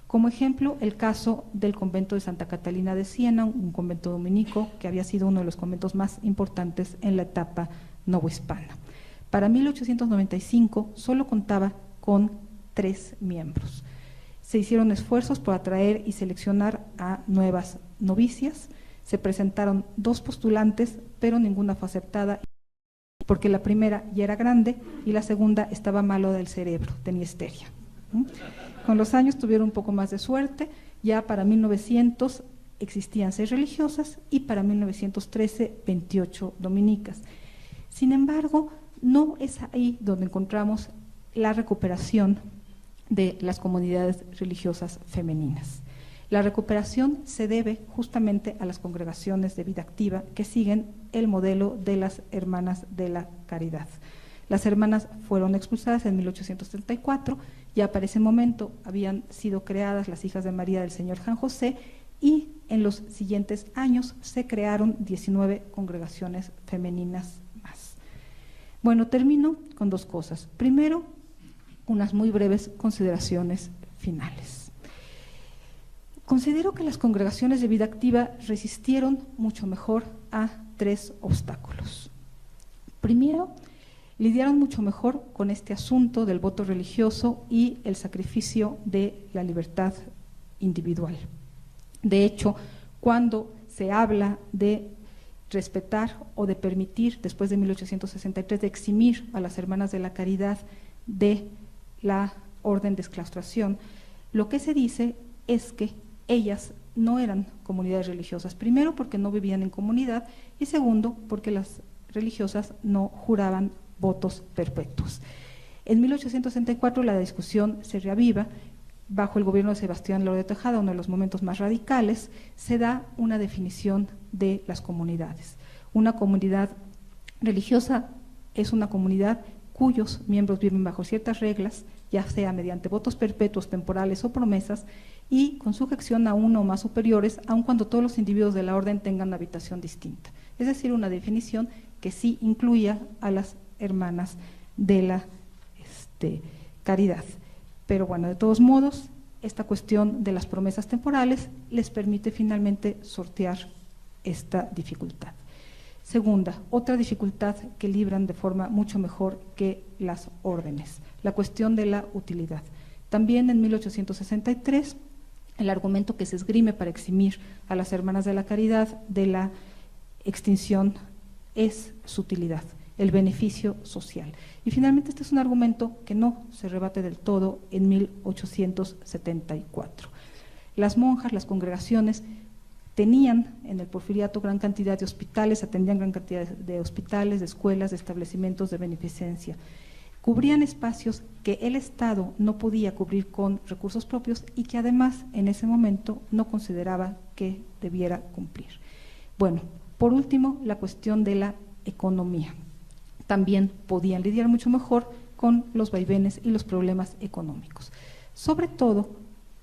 D: Como ejemplo, el caso del convento de Santa Catalina de Siena, un convento dominico que había sido uno de los conventos más importantes en la etapa novohispana. Para 1895 solo contaba con 3 miembros. Se hicieron esfuerzos por atraer y seleccionar a nuevas novicias. Se presentaron 2 postulantes, pero ninguna fue aceptada, porque la primera ya era grande y la segunda estaba malo del cerebro, tenía histeria. Con los años tuvieron un poco más de suerte, ya para 1900 existían 6 religiosas y para 1913 28 dominicas. Sin embargo, no es ahí donde encontramos la recuperación de las comunidades religiosas femeninas. La recuperación se debe justamente a las congregaciones de vida activa que siguen el modelo de las Hermanas de la Caridad. Las hermanas fueron expulsadas en 1834, ya para ese momento habían sido creadas las Hijas de María del Señor San José y en los siguientes años se crearon 19 congregaciones femeninas más. Bueno, termino con 2 cosas. Primero, unas muy breves consideraciones finales. Considero que las congregaciones de vida activa resistieron mucho mejor a 3 obstáculos. Primero, lidiaron mucho mejor con este asunto del voto religioso y el sacrificio de la libertad individual. De hecho, cuando se habla de respetar o de permitir, después de 1863, de eximir a las Hermanas de la Caridad de la orden de exclaustración, lo que se dice es que ellas no eran comunidades religiosas, primero porque no vivían en comunidad y segundo porque las religiosas no juraban votos perpetuos. En 1864 la discusión se reaviva, bajo el gobierno de Sebastián Lerdo de Tejada, uno de los momentos más radicales, se da una definición de las comunidades. Una comunidad religiosa es una comunidad cuyos miembros viven bajo ciertas reglas, ya sea mediante votos perpetuos, temporales o promesas, y con sujeción a uno o más superiores, aun cuando todos los individuos de la orden tengan una habitación distinta. Es decir, una definición que sí incluía a las hermanas de la caridad. Pero bueno, de todos modos, esta cuestión de las promesas temporales les permite finalmente sortear esta dificultad. Segunda, otra dificultad que libran de forma mucho mejor que las órdenes, la cuestión de la utilidad. También en 1863, el argumento que se esgrime para eximir a las hermanas de la caridad de la extinción es su utilidad, el beneficio social. Y finalmente este es un argumento que no se rebate del todo en 1874. Las monjas, las congregaciones, tenían en el porfiriato gran cantidad de hospitales, atendían gran cantidad de hospitales, de escuelas, de establecimientos de beneficencia. Cubrían espacios que el Estado no podía cubrir con recursos propios y que además en ese momento no consideraba que debiera cumplir. Bueno, por último, la cuestión de la economía. También podían lidiar mucho mejor con los vaivenes y los problemas económicos, sobre todo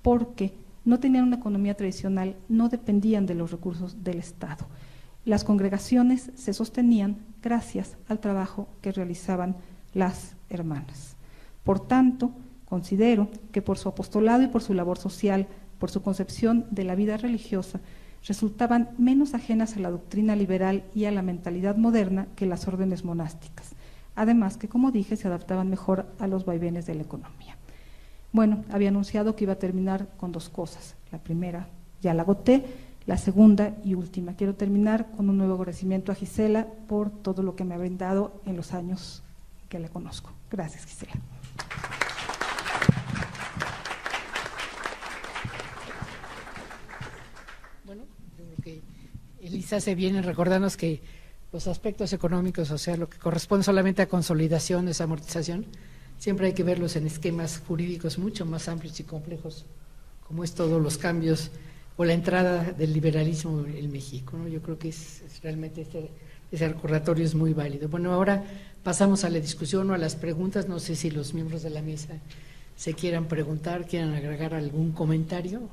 D: porque no tenían una economía tradicional, no dependían de los recursos del Estado. Las congregaciones se sostenían gracias al trabajo que realizaban las hermanas. Por tanto, considero que por su apostolado y por su labor social, por su concepción de la vida religiosa, resultaban menos ajenas a la doctrina liberal y a la mentalidad moderna que las órdenes monásticas. Además que, como dije, se adaptaban mejor a los vaivenes de la economía. Bueno, había anunciado que iba a terminar con 2 cosas. La primera ya la agoté, la segunda y última. Quiero terminar con un nuevo agradecimiento a Gisela por todo lo que me ha brindado en los años que la conozco. Gracias, Gisela.
A: Bueno, creo que Elisa se viene recordándonos que los aspectos económicos, o sea, lo que corresponde solamente a consolidación, desamortización, siempre hay que verlos en esquemas jurídicos mucho más amplios y complejos, como es todos los cambios o la entrada del liberalismo en México, ¿no? Yo creo que es realmente ese recordatorio es muy válido. Bueno, ahora pasamos a la discusión o a las preguntas. No sé si los miembros de la mesa se quieran preguntar, quieran agregar algún comentario.